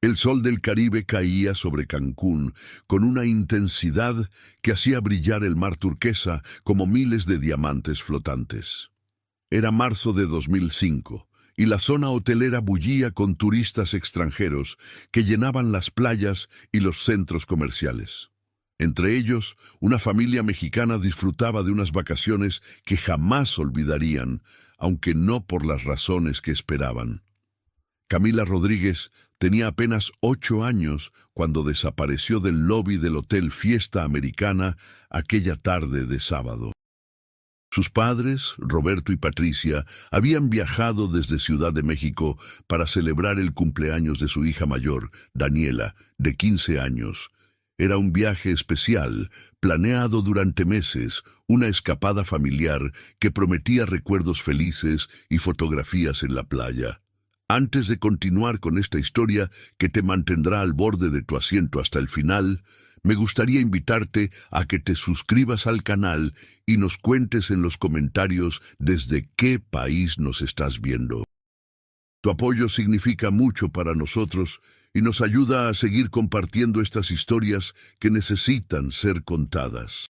El sol del Caribe caía sobre Cancún con una intensidad que hacía brillar el mar turquesa como miles de diamantes flotantes. Era marzo de 2005 y la zona hotelera bullía con turistas extranjeros que llenaban las playas y los centros comerciales. Entre ellos, una familia mexicana disfrutaba de unas vacaciones que jamás olvidarían, aunque no por las razones que esperaban. Camila Rodríguez tenía apenas 8 años cuando desapareció del lobby del Hotel Fiesta Americana aquella tarde de sábado. Sus padres, Roberto y Patricia, habían viajado desde Ciudad de México para celebrar el cumpleaños de su hija mayor, Daniela, de 15 años. Era un viaje especial, planeado durante meses, una escapada familiar que prometía recuerdos felices y fotografías en la playa. Antes de continuar con esta historia que te mantendrá al borde de tu asiento hasta el final, me gustaría invitarte a que te suscribas al canal y nos cuentes en los comentarios desde qué país nos estás viendo. Tu apoyo significa mucho para nosotros y nos ayuda a seguir compartiendo estas historias que necesitan ser contadas.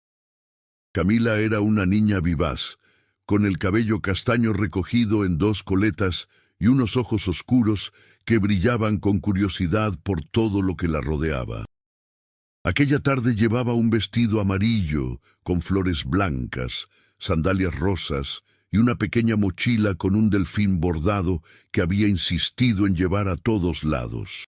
Camila era una niña vivaz, con el cabello castaño recogido en 2 coletas y unos ojos oscuros que brillaban con curiosidad por todo lo que la rodeaba. Aquella tarde llevaba un vestido amarillo con flores blancas, sandalias rosas y una pequeña mochila con un delfín bordado que había insistido en llevar a todos lados.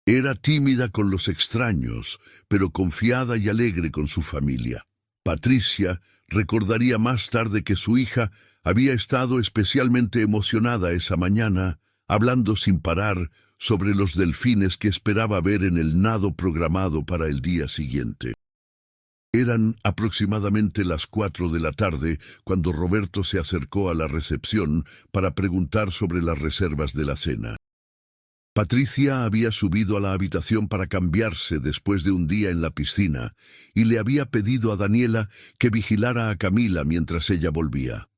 Era tímida con los extraños, pero confiada y alegre con su familia. Patricia recordaría más tarde que su hija había estado especialmente emocionada esa mañana, hablando sin parar sobre los delfines que esperaba ver en el nado programado para el día siguiente. Eran aproximadamente las 4 de la tarde cuando Roberto se acercó a la recepción para preguntar sobre las reservas de la cena. Patricia había subido a la habitación para cambiarse después de un día en la piscina y le había pedido a Daniela que vigilara a Camila mientras ella volvía.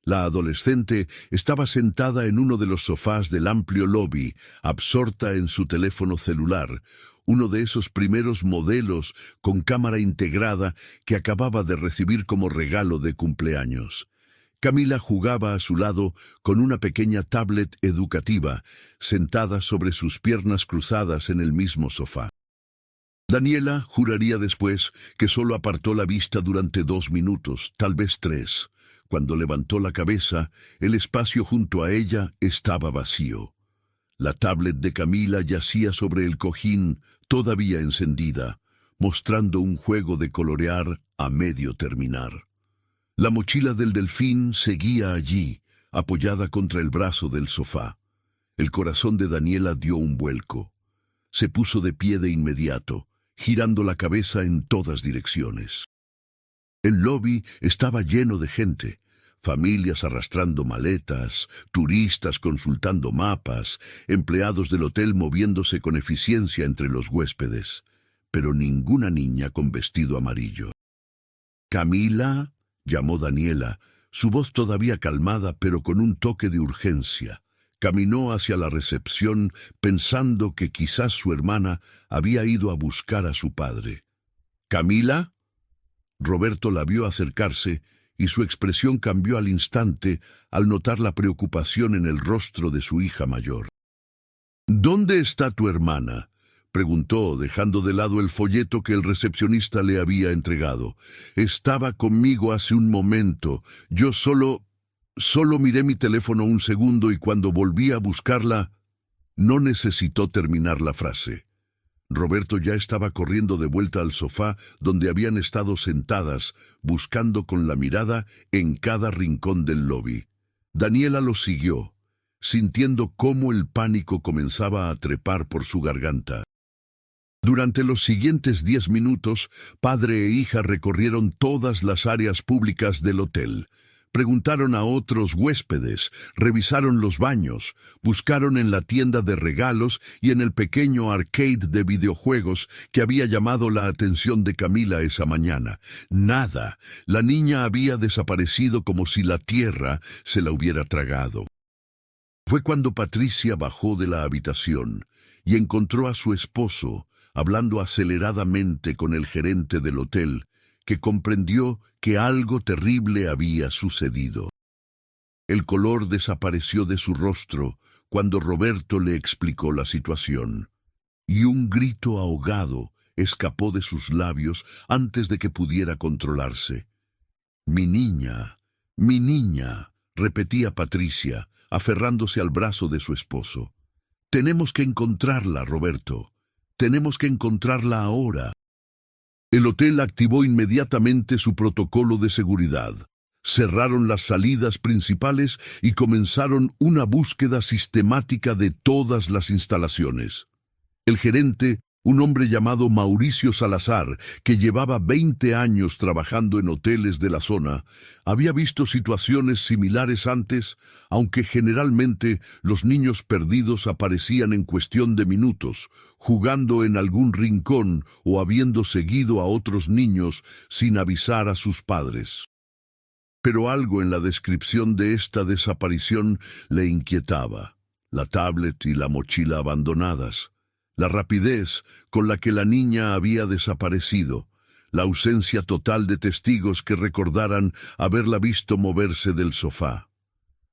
La adolescente estaba sentada en uno de los sofás del amplio lobby, absorta en su teléfono celular, uno de esos primeros modelos con cámara integrada que acababa de recibir como regalo de cumpleaños. Camila jugaba a su lado con una pequeña tablet educativa, sentada sobre sus piernas cruzadas en el mismo sofá. Daniela juraría después que solo apartó la vista durante 2 minutos, tal vez 3. Cuando levantó la cabeza, el espacio junto a ella estaba vacío. La tablet de Camila yacía sobre el cojín, todavía encendida, mostrando un juego de colorear a medio terminar. La mochila del delfín seguía allí, apoyada contra el brazo del sofá. El corazón de Daniela dio un vuelco. Se puso de pie de inmediato, girando la cabeza en todas direcciones. El lobby estaba lleno de gente, familias arrastrando maletas, turistas consultando mapas, empleados del hotel moviéndose con eficiencia entre los huéspedes, pero ninguna niña con vestido amarillo. «Camila», llamó Daniela, su voz todavía calmada pero con un toque de urgencia. Caminó hacia la recepción pensando que quizás su hermana había ido a buscar a su padre. «¿Camila?» Roberto la vio acercarse y su expresión cambió al instante al notar la preocupación en el rostro de su hija mayor. «¿Dónde está tu hermana?», preguntó, dejando de lado el folleto que el recepcionista le había entregado. «Estaba conmigo hace un momento. Yo solo miré mi teléfono un segundo y cuando volví a buscarla...» No necesitó terminar la frase. Roberto ya estaba corriendo de vuelta al sofá donde habían estado sentadas, buscando con la mirada en cada rincón del lobby. Daniela lo siguió, sintiendo cómo el pánico comenzaba a trepar por su garganta. Durante los siguientes 10 minutos, padre e hija recorrieron todas las áreas públicas del hotel. Preguntaron a otros huéspedes, revisaron los baños, buscaron en la tienda de regalos y en el pequeño arcade de videojuegos que había llamado la atención de Camila esa mañana. Nada. La niña había desaparecido como si la tierra se la hubiera tragado. Fue cuando Patricia bajó de la habitación, y encontró a su esposo hablando aceleradamente con el gerente del hotel, que comprendió que algo terrible había sucedido. El color desapareció de su rostro cuando Roberto le explicó la situación, y un grito ahogado escapó de sus labios antes de que pudiera controlarse. Mi niña, repetía Patricia, aferrándose al brazo de su esposo. Tenemos que encontrarla, Roberto. Tenemos que encontrarla ahora. El hotel activó inmediatamente su protocolo de seguridad. Cerraron las salidas principales y comenzaron una búsqueda sistemática de todas las instalaciones. El gerente, un hombre llamado Mauricio Salazar, que llevaba 20 años trabajando en hoteles de la zona, había visto situaciones similares antes, aunque generalmente los niños perdidos aparecían en cuestión de minutos, jugando en algún rincón o habiendo seguido a otros niños sin avisar a sus padres. Pero algo en la descripción de esta desaparición le inquietaba: la tablet y la mochila abandonadas, la rapidez con la que la niña había desaparecido, la ausencia total de testigos que recordaran haberla visto moverse del sofá.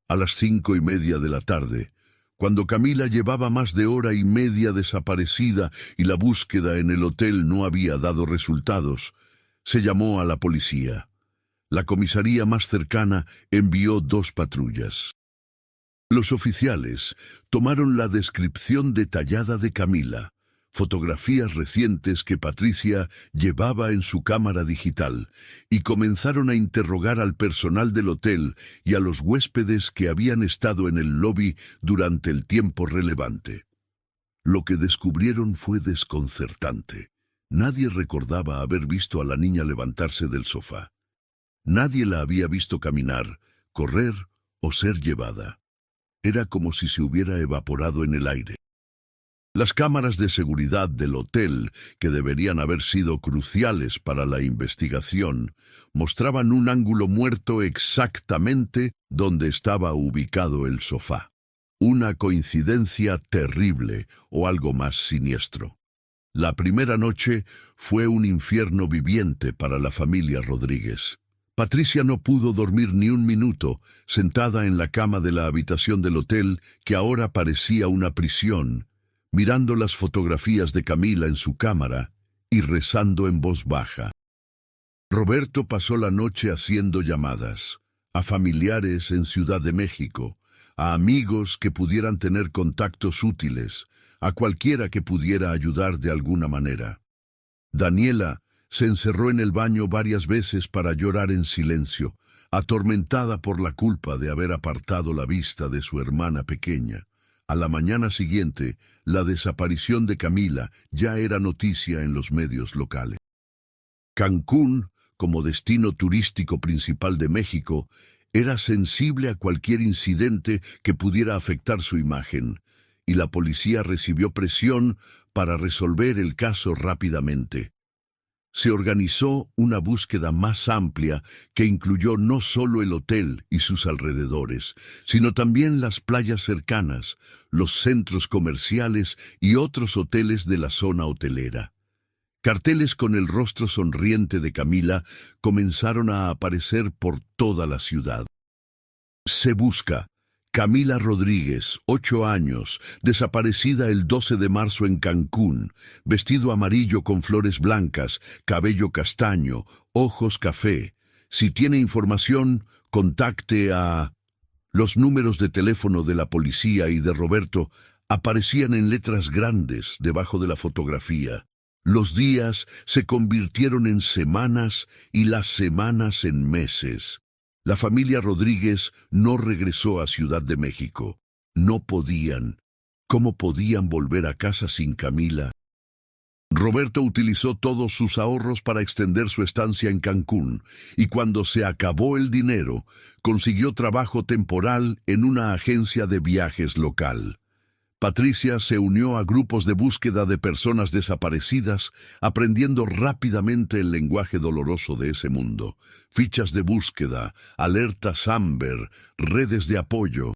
A las 5:30 de la tarde, cuando Camila llevaba más de hora y media desaparecida y la búsqueda en el hotel no había dado resultados, se llamó a la policía. La comisaría más cercana envió 2 patrullas. Los oficiales tomaron la descripción detallada de Camila, fotografías recientes que Patricia llevaba en su cámara digital, y comenzaron a interrogar al personal del hotel y a los huéspedes que habían estado en el lobby durante el tiempo relevante. Lo que descubrieron fue desconcertante. Nadie recordaba haber visto a la niña levantarse del sofá. Nadie la había visto caminar, correr o ser llevada. Era como si se hubiera evaporado en el aire. Las cámaras de seguridad del hotel, que deberían haber sido cruciales para la investigación, mostraban un ángulo muerto exactamente donde estaba ubicado el sofá. Una coincidencia terrible o algo más siniestro. La primera noche fue un infierno viviente para la familia Rodríguez. Patricia no pudo dormir ni un minuto, sentada en la cama de la habitación del hotel, que ahora parecía una prisión, mirando las fotografías de Camila en su cámara y rezando en voz baja. Roberto pasó la noche haciendo llamadas a familiares en Ciudad de México, a amigos que pudieran tener contactos útiles, a cualquiera que pudiera ayudar de alguna manera. Daniela se encerró en el baño varias veces para llorar en silencio, atormentada por la culpa de haber apartado la vista de su hermana pequeña. A la mañana siguiente, la desaparición de Camila ya era noticia en los medios locales. Cancún, como destino turístico principal de México, era sensible a cualquier incidente que pudiera afectar su imagen, y la policía recibió presión para resolver el caso rápidamente. Se organizó una búsqueda más amplia que incluyó no solo el hotel y sus alrededores, sino también las playas cercanas, los centros comerciales y otros hoteles de la zona hotelera. Carteles con el rostro sonriente de Camila comenzaron a aparecer por toda la ciudad. Se busca Camila Rodríguez, 8 años, desaparecida el 12 de marzo en Cancún, vestido amarillo con flores blancas, cabello castaño, ojos café. Si tiene información, contacte a... Los números de teléfono de la policía y de Roberto aparecían en letras grandes debajo de la fotografía. Los días se convirtieron en semanas y las semanas en meses. La familia Rodríguez no regresó a Ciudad de México. No podían. ¿Cómo podían volver a casa sin Camila? Roberto utilizó todos sus ahorros para extender su estancia en Cancún, y cuando se acabó el dinero, consiguió trabajo temporal en una agencia de viajes local. Patricia se unió a grupos de búsqueda de personas desaparecidas, aprendiendo rápidamente el lenguaje doloroso de ese mundo. Fichas de búsqueda, alertas Amber, redes de apoyo.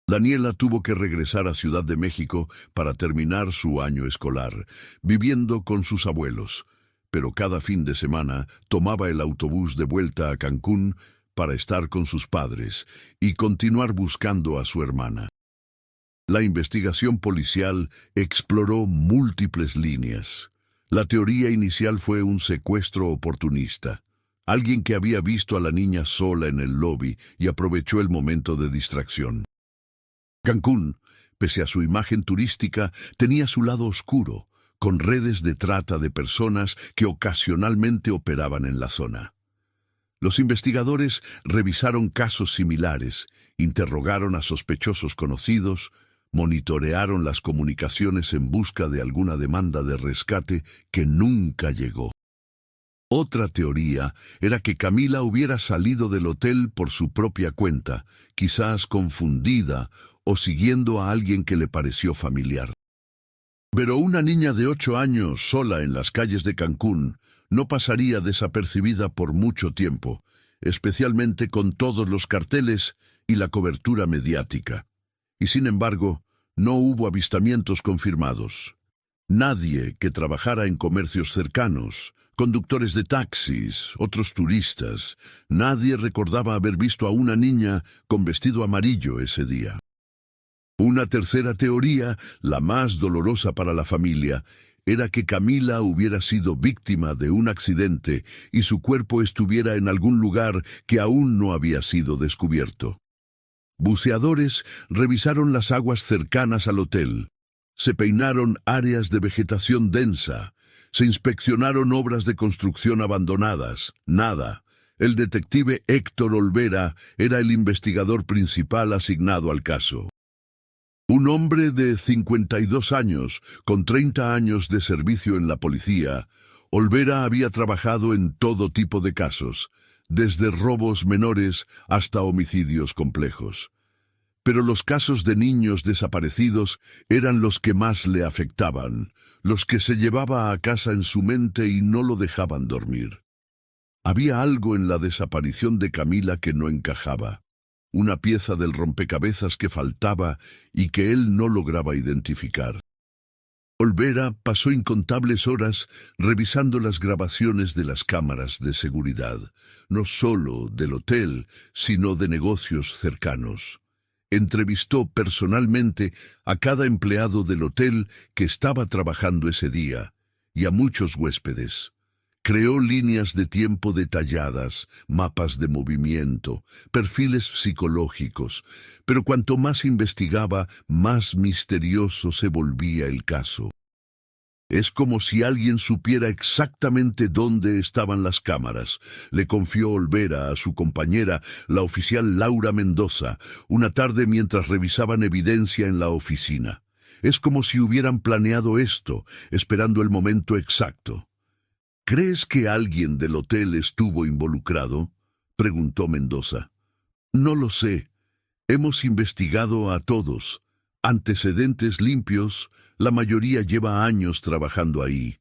Daniela tuvo que regresar a Ciudad de México para terminar su año escolar, viviendo con sus abuelos, pero cada fin de semana tomaba el autobús de vuelta a Cancún para estar con sus padres y continuar buscando a su hermana. La investigación policial exploró múltiples líneas. La teoría inicial fue un secuestro oportunista. Alguien que había visto a la niña sola en el lobby y aprovechó el momento de distracción. Cancún, pese a su imagen turística, tenía su lado oscuro, con redes de trata de personas que ocasionalmente operaban en la zona. Los investigadores revisaron casos similares, interrogaron a sospechosos conocidos, monitorearon las comunicaciones en busca de alguna demanda de rescate que nunca llegó. Otra teoría era que Camila hubiera salido del hotel por su propia cuenta, quizás confundida o siguiendo a alguien que le pareció familiar. Pero una niña de 8 años sola en las calles de Cancún no pasaría desapercibida por mucho tiempo, especialmente con todos los carteles y la cobertura mediática. Y sin embargo, no hubo avistamientos confirmados. Nadie que trabajara en comercios cercanos, conductores de taxis, otros turistas, nadie recordaba haber visto a una niña con vestido amarillo ese día. Una tercera teoría, la más dolorosa para la familia, era que Camila hubiera sido víctima de un accidente y su cuerpo estuviera en algún lugar que aún no había sido descubierto. Buceadores revisaron las aguas cercanas al hotel. Se peinaron áreas de vegetación densa. Se inspeccionaron obras de construcción abandonadas. Nada. El detective Héctor Olvera era el investigador principal asignado al caso. Un hombre de 52 años, con 30 años de servicio en la policía, Olvera había trabajado en todo tipo de casos, desde robos menores hasta homicidios complejos. Pero los casos de niños desaparecidos eran los que más le afectaban, los que se llevaba a casa en su mente y no lo dejaban dormir. Había algo en la desaparición de Camila que no encajaba, una pieza del rompecabezas que faltaba y que él no lograba identificar. Olvera pasó incontables horas revisando las grabaciones de las cámaras de seguridad, no solo del hotel, sino de negocios cercanos. Entrevistó personalmente a cada empleado del hotel que estaba trabajando ese día y a muchos huéspedes. Creó líneas de tiempo detalladas, mapas de movimiento, perfiles psicológicos, pero cuanto más investigaba, más misterioso se volvía el caso. Es como si alguien supiera exactamente dónde estaban las cámaras, le confió Olvera a su compañera, la oficial Laura Mendoza, una tarde mientras revisaban evidencia en la oficina. Es como si hubieran planeado esto, esperando el momento exacto. ¿Crees que alguien del hotel estuvo involucrado?, preguntó Mendoza. No lo sé. Hemos investigado a todos. Antecedentes limpios, la mayoría lleva años trabajando ahí.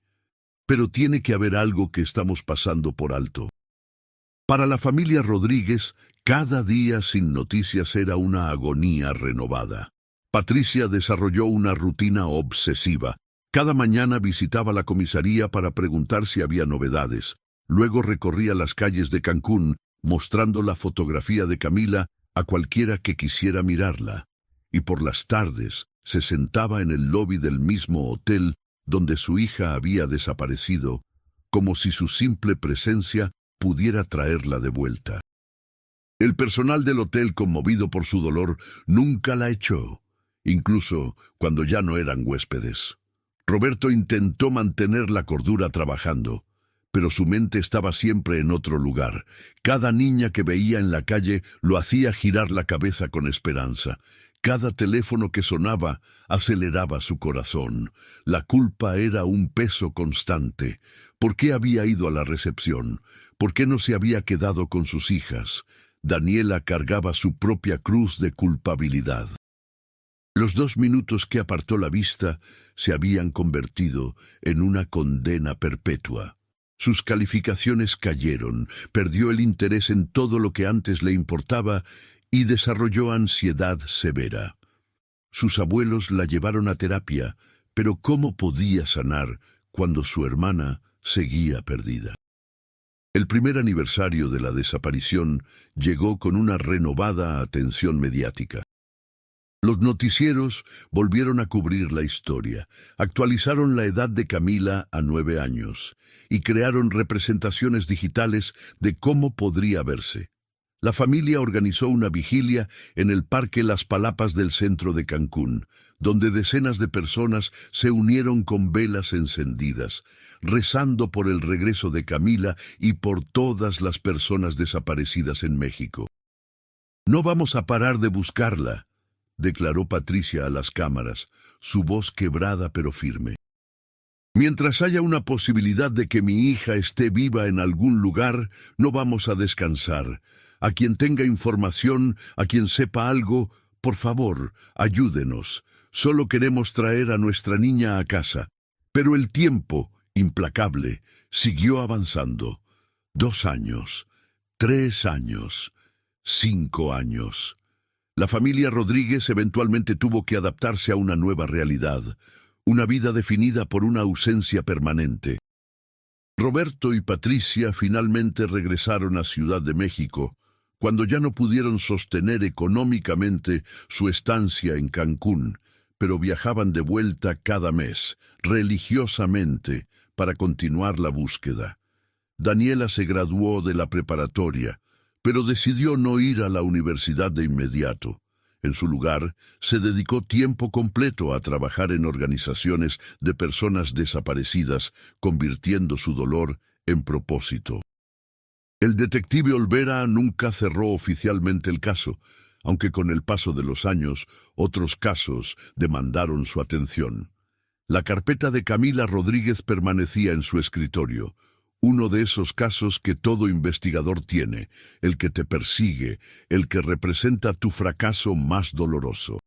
Pero tiene que haber algo que estamos pasando por alto. Para la familia Rodríguez, cada día sin noticias era una agonía renovada. Patricia desarrolló una rutina obsesiva. Cada mañana visitaba la comisaría para preguntar si había novedades. Luego recorría las calles de Cancún, mostrando la fotografía de Camila a cualquiera que quisiera mirarla. Y por las tardes se sentaba en el lobby del mismo hotel donde su hija había desaparecido, como si su simple presencia pudiera traerla de vuelta. El personal del hotel, conmovido por su dolor, nunca la echó, incluso cuando ya no eran huéspedes. Roberto intentó mantener la cordura trabajando, pero su mente estaba siempre en otro lugar. Cada niña que veía en la calle lo hacía girar la cabeza con esperanza. Cada teléfono que sonaba aceleraba su corazón. La culpa era un peso constante. ¿Por qué había ido a la recepción? ¿Por qué no se había quedado con sus hijas? Daniela cargaba su propia cruz de culpabilidad. Los 2 minutos que apartó la vista se habían convertido en una condena perpetua. Sus calificaciones cayeron, perdió el interés en todo lo que antes le importaba y desarrolló ansiedad severa. Sus abuelos la llevaron a terapia, pero ¿cómo podía sanar cuando su hermana seguía perdida? El primer aniversario de la desaparición llegó con una renovada atención mediática. Los noticieros volvieron a cubrir la historia, actualizaron la edad de Camila a 9 años y crearon representaciones digitales de cómo podría verse. La familia organizó una vigilia en el Parque Las Palapas del centro de Cancún, donde decenas de personas se unieron con velas encendidas, rezando por el regreso de Camila y por todas las personas desaparecidas en México. «No vamos a parar de buscarla», declaró Patricia a las cámaras, su voz quebrada pero firme. «Mientras haya una posibilidad de que mi hija esté viva en algún lugar, no vamos a descansar. A quien tenga información, a quien sepa algo, por favor, ayúdenos. Solo queremos traer a nuestra niña a casa». Pero el tiempo, implacable, siguió avanzando. 2 años, 3 años, 5 años. La familia Rodríguez eventualmente tuvo que adaptarse a una nueva realidad, una vida definida por una ausencia permanente. Roberto y Patricia finalmente regresaron a Ciudad de México, cuando ya no pudieron sostener económicamente su estancia en Cancún, pero viajaban de vuelta cada mes, religiosamente, para continuar la búsqueda. Daniela se graduó de la preparatoria, pero decidió no ir a la universidad de inmediato. En su lugar, se dedicó tiempo completo a trabajar en organizaciones de personas desaparecidas, convirtiendo su dolor en propósito. El detective Olvera nunca cerró oficialmente el caso, aunque con el paso de los años, otros casos demandaron su atención. La carpeta de Camila Rodríguez permanecía en su escritorio, uno de esos casos que todo investigador tiene, el que te persigue, el que representa tu fracaso más doloroso.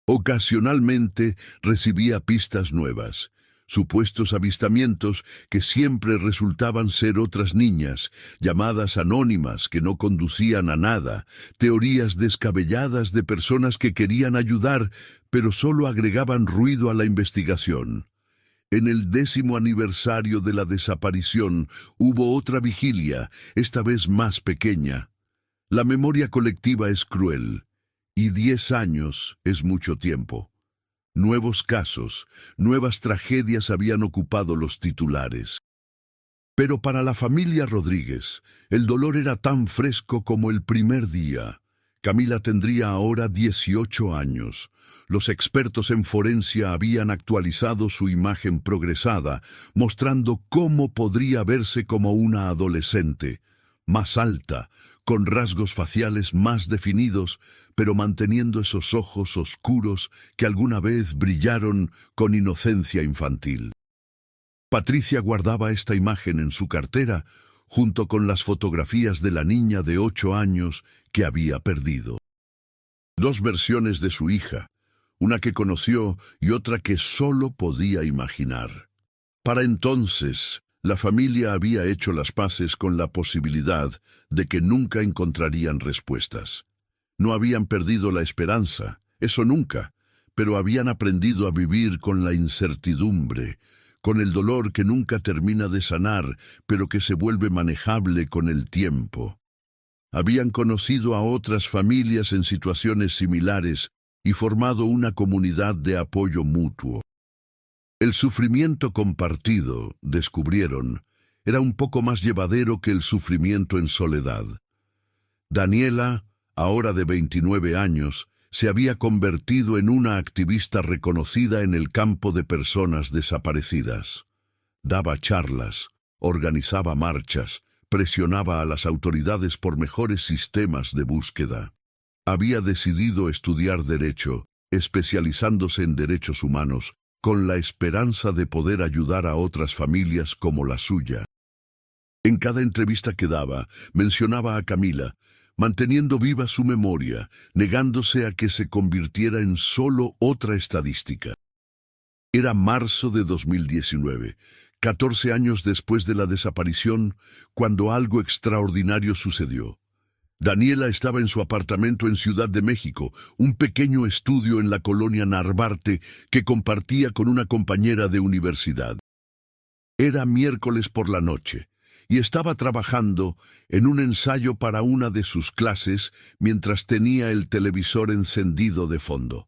Ocasionalmente recibía pistas nuevas, supuestos avistamientos que siempre resultaban ser otras niñas, llamadas anónimas que no conducían a nada, teorías descabelladas de personas que querían ayudar, pero solo agregaban ruido a la investigación. En el 10º aniversario de la desaparición hubo otra vigilia, esta vez más pequeña. La memoria colectiva es cruel, y 10 años es mucho tiempo. Nuevos casos, nuevas tragedias habían ocupado los titulares. Pero para la familia Rodríguez, el dolor era tan fresco como el primer día. Camila tendría ahora 18 años. Los expertos en forencia habían actualizado su imagen progresada, mostrando cómo podría verse como una adolescente, más alta, con rasgos faciales más definidos, pero manteniendo esos ojos oscuros que alguna vez brillaron con inocencia infantil. Patricia guardaba esta imagen en su cartera, junto con las fotografías de la niña de 8 años que había perdido. 2 versiones de su hija, una que conoció y otra que solo podía imaginar. Para entonces, la familia había hecho las paces con la posibilidad de que nunca encontrarían respuestas. No habían perdido la esperanza, eso nunca, pero habían aprendido a vivir con la incertidumbre, con el dolor que nunca termina de sanar, pero que se vuelve manejable con el tiempo. Habían conocido a otras familias en situaciones similares y formado una comunidad de apoyo mutuo. El sufrimiento compartido, descubrieron, era un poco más llevadero que el sufrimiento en soledad. Daniela, ahora de 29 años, se había convertido en una activista reconocida en el campo de personas desaparecidas. Daba charlas, organizaba marchas, presionaba a las autoridades por mejores sistemas de búsqueda. Había decidido estudiar Derecho, especializándose en derechos humanos, con la esperanza de poder ayudar a otras familias como la suya. En cada entrevista que daba, mencionaba a Camila, manteniendo viva su memoria, negándose a que se convirtiera en solo otra estadística. Era marzo de 2019, 14 años después de la desaparición, cuando algo extraordinario sucedió. Daniela estaba en su apartamento en Ciudad de México, un pequeño estudio en la colonia Narvarte que compartía con una compañera de universidad. Era miércoles por la noche y estaba trabajando en un ensayo para una de sus clases mientras tenía el televisor encendido de fondo.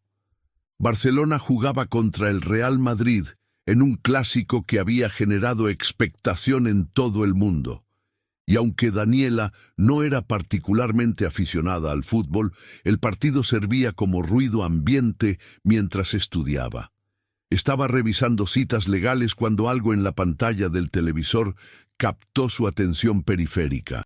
Barcelona jugaba contra el Real Madrid en un clásico que había generado expectación en todo el mundo. Y aunque Daniela no era particularmente aficionada al fútbol, el partido servía como ruido ambiente mientras estudiaba. Estaba revisando citas legales cuando algo en la pantalla del televisor captó su atención periférica.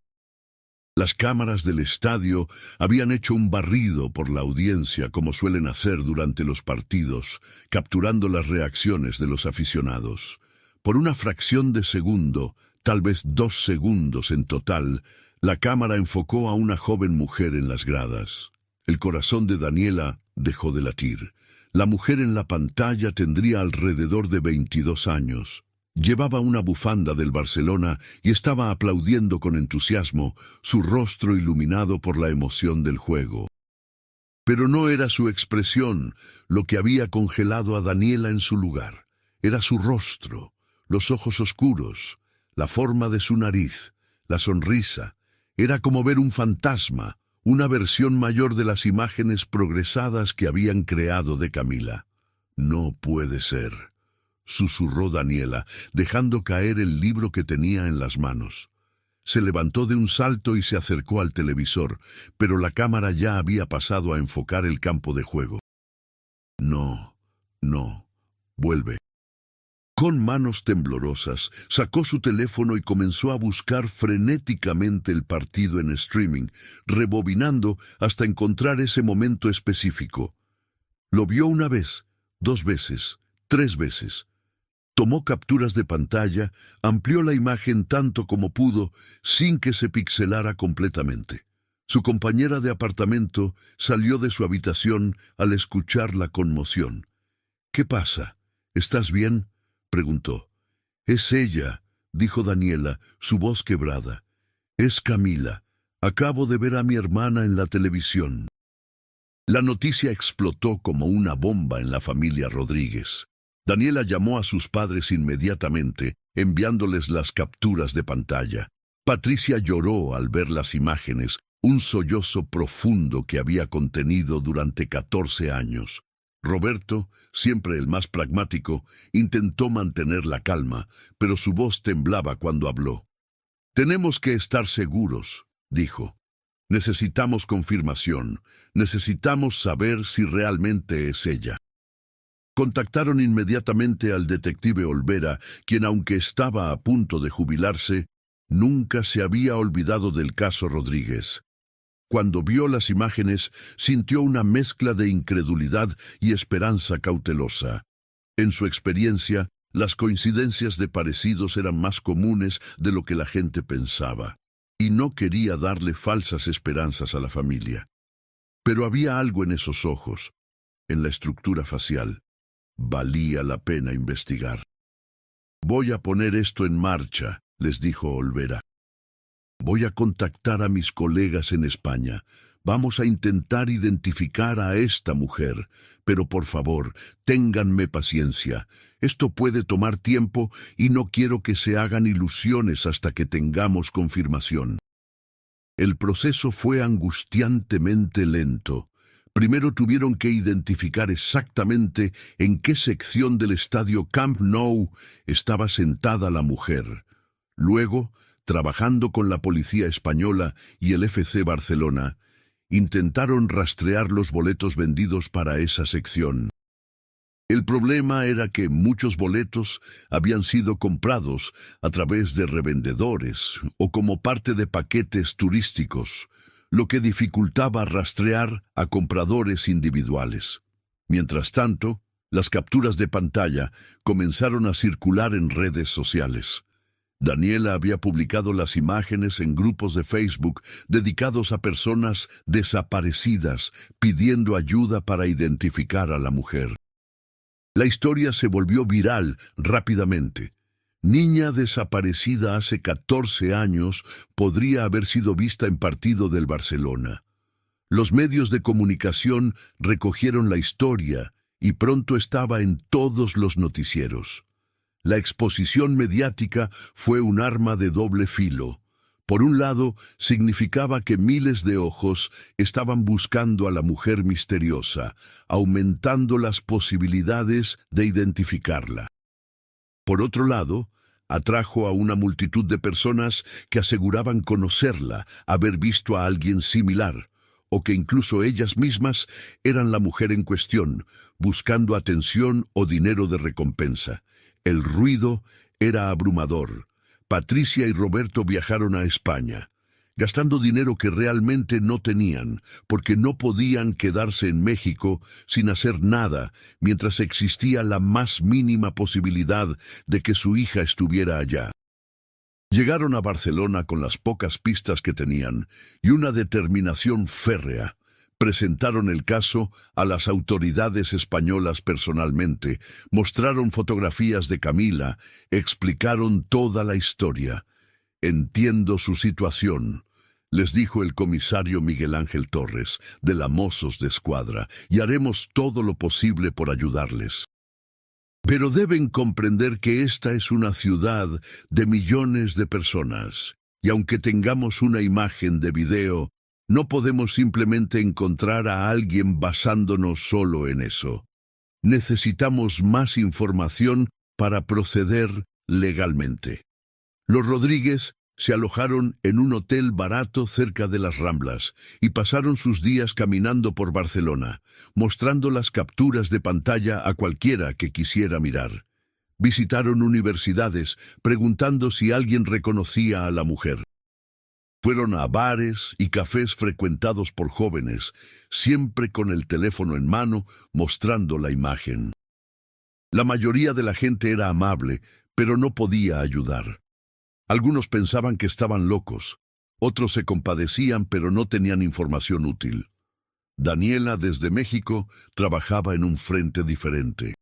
Las cámaras del estadio habían hecho un barrido por la audiencia, como suelen hacer durante los partidos, capturando las reacciones de los aficionados. Por una fracción de segundo, tal vez 2 segundos en total, la cámara enfocó a una joven mujer en las gradas. El corazón de Daniela dejó de latir. La mujer en la pantalla tendría alrededor de 22 años. Llevaba una bufanda del Barcelona y estaba aplaudiendo con entusiasmo, su rostro iluminado por la emoción del juego. Pero no era su expresión lo que había congelado a Daniela en su lugar. Era su rostro, los ojos oscuros, la forma de su nariz, la sonrisa. Era como ver un fantasma, una versión mayor de las imágenes progresadas que habían creado de Camila. «No puede ser», susurró Daniela, dejando caer el libro que tenía en las manos. Se levantó de un salto y se acercó al televisor, pero la cámara ya había pasado a enfocar el campo de juego. «No, vuelve». Con manos temblorosas, sacó su teléfono y comenzó a buscar frenéticamente el partido en streaming, rebobinando hasta encontrar ese momento específico. Lo vio una vez, 2 veces, 3 veces. Tomó capturas de pantalla, amplió la imagen tanto como pudo, sin que se pixelara completamente. Su compañera de apartamento salió de su habitación al escuchar la conmoción. «¿Qué pasa? ¿Estás bien?», preguntó. «Es ella», dijo Daniela, su voz quebrada. «Es Camila. Acabo de ver a mi hermana en la televisión». La noticia explotó como una bomba en la familia Rodríguez. Daniela llamó a sus padres inmediatamente, enviándoles las capturas de pantalla. Patricia lloró al ver las imágenes, un sollozo profundo que había contenido durante 14 años. Roberto, siempre el más pragmático, intentó mantener la calma, pero su voz temblaba cuando habló. «Tenemos que estar seguros», dijo. «Necesitamos confirmación. Necesitamos saber si realmente es ella». Contactaron inmediatamente al detective Olvera, quien, aunque estaba a punto de jubilarse, nunca se había olvidado del caso Rodríguez. Cuando vio las imágenes, sintió una mezcla de incredulidad y esperanza cautelosa. En su experiencia, las coincidencias de parecidos eran más comunes de lo que la gente pensaba, y no quería darle falsas esperanzas a la familia. Pero había algo en esos ojos, en la estructura facial. Valía la pena investigar. «Voy a poner esto en marcha», les dijo Olvera. «Voy a contactar a mis colegas en España. Vamos a intentar identificar a esta mujer. Pero por favor, ténganme paciencia. Esto puede tomar tiempo y no quiero que se hagan ilusiones hasta que tengamos confirmación». El proceso fue angustiantemente lento. Primero tuvieron que identificar exactamente en qué sección del estadio Camp Nou estaba sentada la mujer. Luego, trabajando con la policía española y el FC Barcelona, intentaron rastrear los boletos vendidos para esa sección. El problema era que muchos boletos habían sido comprados a través de revendedores o como parte de paquetes turísticos, lo que dificultaba rastrear a compradores individuales. Mientras tanto, las capturas de pantalla comenzaron a circular en redes sociales. Daniela había publicado las imágenes en grupos de Facebook dedicados a personas desaparecidas, pidiendo ayuda para identificar a la mujer. La historia se volvió viral rápidamente. Niña desaparecida hace 14 años podría haber sido vista en partido del Barcelona. Los medios de comunicación recogieron la historia y pronto estaba en todos los noticieros. La exposición mediática fue un arma de doble filo. Por un lado, significaba que miles de ojos estaban buscando a la mujer misteriosa, aumentando las posibilidades de identificarla. Por otro lado, atrajo a una multitud de personas que aseguraban conocerla, haber visto a alguien similar, o que incluso ellas mismas eran la mujer en cuestión, buscando atención o dinero de recompensa. El ruido era abrumador. Patricia y Roberto viajaron a España, gastando dinero que realmente no tenían, porque no podían quedarse en México sin hacer nada mientras existía la más mínima posibilidad de que su hija estuviera allá. Llegaron a Barcelona con las pocas pistas que tenían y una determinación férrea. Presentaron el caso a las autoridades españolas personalmente, mostraron fotografías de Camila, explicaron toda la historia. «Entiendo su situación», les dijo el comisario Miguel Ángel Torres, de la Mossos d'Esquadra, «y haremos todo lo posible por ayudarles. Pero deben comprender que esta es una ciudad de millones de personas, y aunque tengamos una imagen de video, no podemos simplemente encontrar a alguien basándonos solo en eso. Necesitamos más información para proceder legalmente». Los Rodríguez se alojaron en un hotel barato cerca de las Ramblas y pasaron sus días caminando por Barcelona, mostrando las capturas de pantalla a cualquiera que quisiera mirar. Visitaron universidades, preguntando si alguien reconocía a la mujer. Fueron a bares y cafés frecuentados por jóvenes, siempre con el teléfono en mano, mostrando la imagen. La mayoría de la gente era amable, pero no podía ayudar. Algunos pensaban que estaban locos, otros se compadecían pero no tenían información útil. Daniela, desde México, trabajaba en un frente diferente.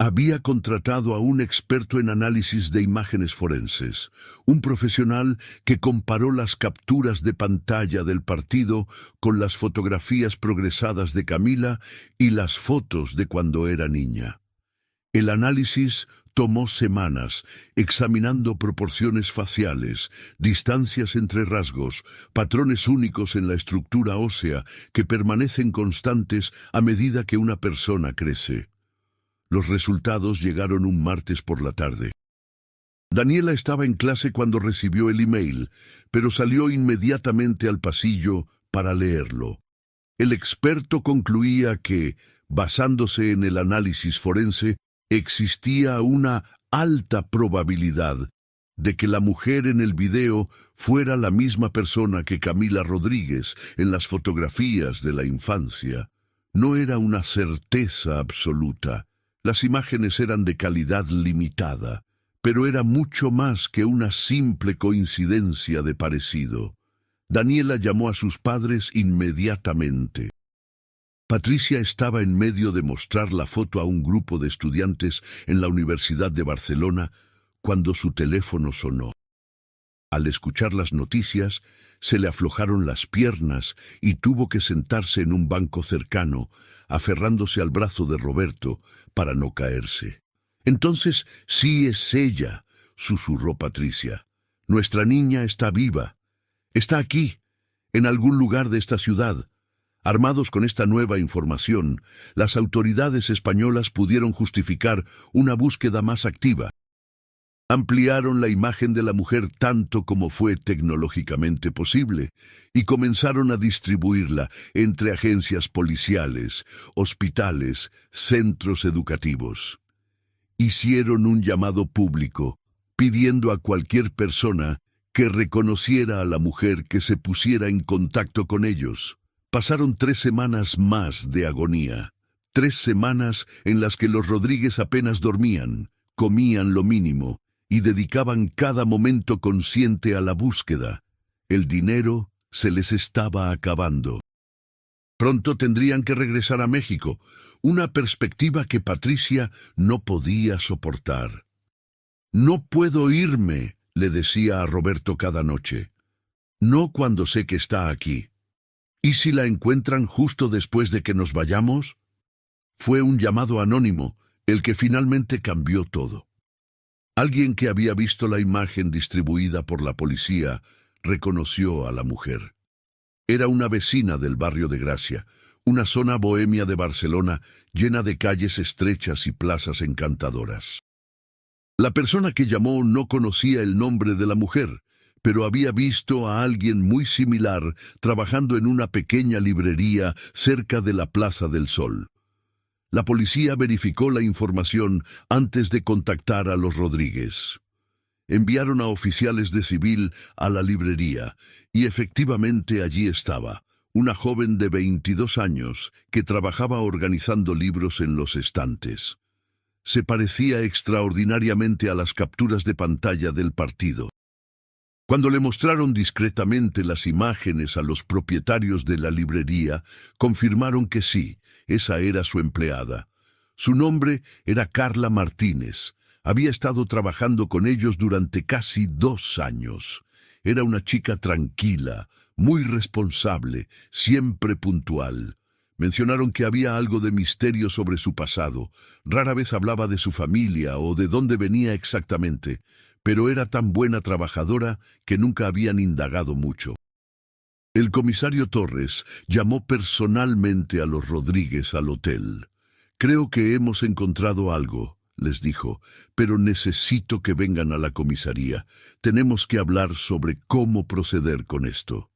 Había contratado a un experto en análisis de imágenes forenses, un profesional que comparó las capturas de pantalla del partido con las fotografías progresadas de Camila y las fotos de cuando era niña. El análisis tomó semanas, examinando proporciones faciales, distancias entre rasgos, patrones únicos en la estructura ósea que permanecen constantes a medida que una persona crece. Los resultados llegaron un martes por la tarde. Daniela estaba en clase cuando recibió el email, pero salió inmediatamente al pasillo para leerlo. El experto concluía que, basándose en el análisis forense, existía una alta probabilidad de que la mujer en el video fuera la misma persona que Camila Rodríguez en las fotografías de la infancia. No era una certeza absoluta. Las imágenes eran de calidad limitada, pero era mucho más que una simple coincidencia de parecido. Daniela llamó a sus padres inmediatamente. Patricia estaba en medio de mostrar la foto a un grupo de estudiantes en la Universidad de Barcelona cuando su teléfono sonó. Al escuchar las noticias, se le aflojaron las piernas y tuvo que sentarse en un banco cercano, aferrándose al brazo de Roberto para no caerse. «Entonces, sí es ella», susurró Patricia. «Nuestra niña está viva. Está aquí, en algún lugar de esta ciudad». Armados con esta nueva información, las autoridades españolas pudieron justificar una búsqueda más activa. Ampliaron la imagen de la mujer tanto como fue tecnológicamente posible y comenzaron a distribuirla entre agencias policiales, hospitales, centros educativos. Hicieron un llamado público, pidiendo a cualquier persona que reconociera a la mujer que se pusiera en contacto con ellos. Pasaron 3 semanas más de agonía, 3 semanas en las que los Rodríguez apenas dormían, comían lo mínimo y dedicaban cada momento consciente a la búsqueda. El dinero se les estaba acabando. Pronto tendrían que regresar a México, una perspectiva que Patricia no podía soportar. No puedo irme, le decía a Roberto cada noche. No cuando sé que está aquí. ¿Y si la encuentran justo después de que nos vayamos? Fue un llamado anónimo, el que finalmente cambió todo. Alguien que había visto la imagen distribuida por la policía reconoció a la mujer. Era una vecina del barrio de Gracia, una zona bohemia de Barcelona llena de calles estrechas y plazas encantadoras. La persona que llamó no conocía el nombre de la mujer, pero había visto a alguien muy similar trabajando en una pequeña librería cerca de la Plaza del Sol. La policía verificó la información antes de contactar a los Rodríguez. Enviaron a oficiales de civil a la librería y efectivamente allí estaba, una joven de 22 años que trabajaba organizando libros en los estantes. Se parecía extraordinariamente a las capturas de pantalla del partido. Cuando le mostraron discretamente las imágenes a los propietarios de la librería, confirmaron que sí, esa era su empleada. Su nombre era Carla Martínez. Había estado trabajando con ellos durante casi 2 años. Era una chica tranquila, muy responsable, siempre puntual. Mencionaron que había algo de misterio sobre su pasado. Rara vez hablaba de su familia o de dónde venía exactamente, pero era tan buena trabajadora que nunca habían indagado mucho. El comisario Torres llamó personalmente a los Rodríguez al hotel. «Creo que hemos encontrado algo», les dijo, «pero necesito que vengan a la comisaría. Tenemos que hablar sobre cómo proceder con esto».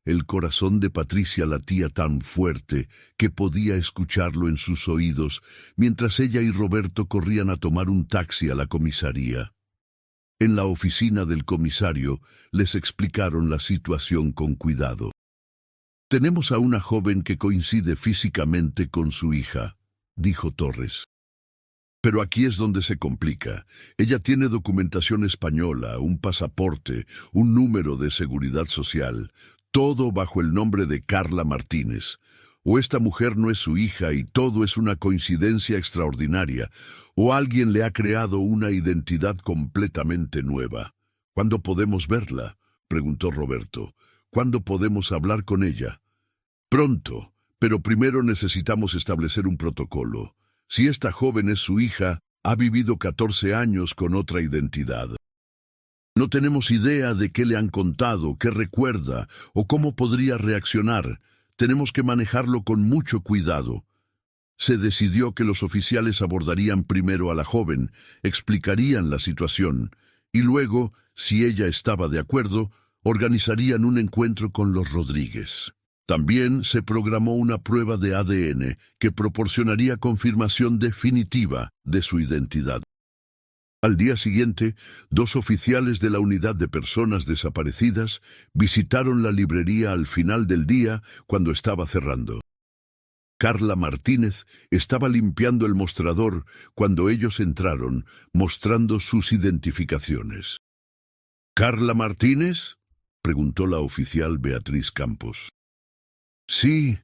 El corazón de Patricia latía tan fuerte que podía escucharlo en sus oídos mientras ella y Roberto corrían a tomar un taxi a la comisaría. En la oficina del comisario les explicaron la situación con cuidado. «Tenemos a una joven que coincide físicamente con su hija», dijo Torres. «Pero aquí es donde se complica. Ella tiene documentación española, un pasaporte, un número de seguridad social, todo bajo el nombre de Carla Martínez. O esta mujer no es su hija y todo es una coincidencia extraordinaria, o alguien le ha creado una identidad completamente nueva». «¿Cuándo podemos verla?», preguntó Roberto. «¿Cuándo podemos hablar con ella?» «Pronto, pero primero necesitamos establecer un protocolo. Si esta joven es su hija, ha vivido 14 años con otra identidad. No tenemos idea de qué le han contado, qué recuerda o cómo podría reaccionar. Tenemos que manejarlo con mucho cuidado». Se decidió que los oficiales abordarían primero a la joven, explicarían la situación, y luego, si ella estaba de acuerdo, organizarían un encuentro con los Rodríguez. También se programó una prueba de ADN que proporcionaría confirmación definitiva de su identidad. Al día siguiente, 2 oficiales de la Unidad de Personas Desaparecidas visitaron la librería al final del día cuando estaba cerrando. Carla Martínez estaba limpiando el mostrador cuando ellos entraron, mostrando sus identificaciones. «¿Carla Martínez?», preguntó la oficial Beatriz Campos. «Sí.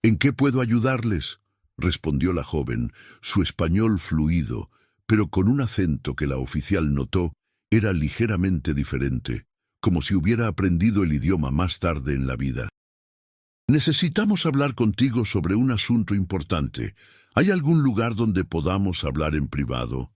¿En qué puedo ayudarles?», respondió la joven, su español fluido, pero con un acento que la oficial notó era ligeramente diferente, como si hubiera aprendido el idioma más tarde en la vida. «Necesitamos hablar contigo sobre un asunto importante. ¿Hay algún lugar donde podamos hablar en privado?»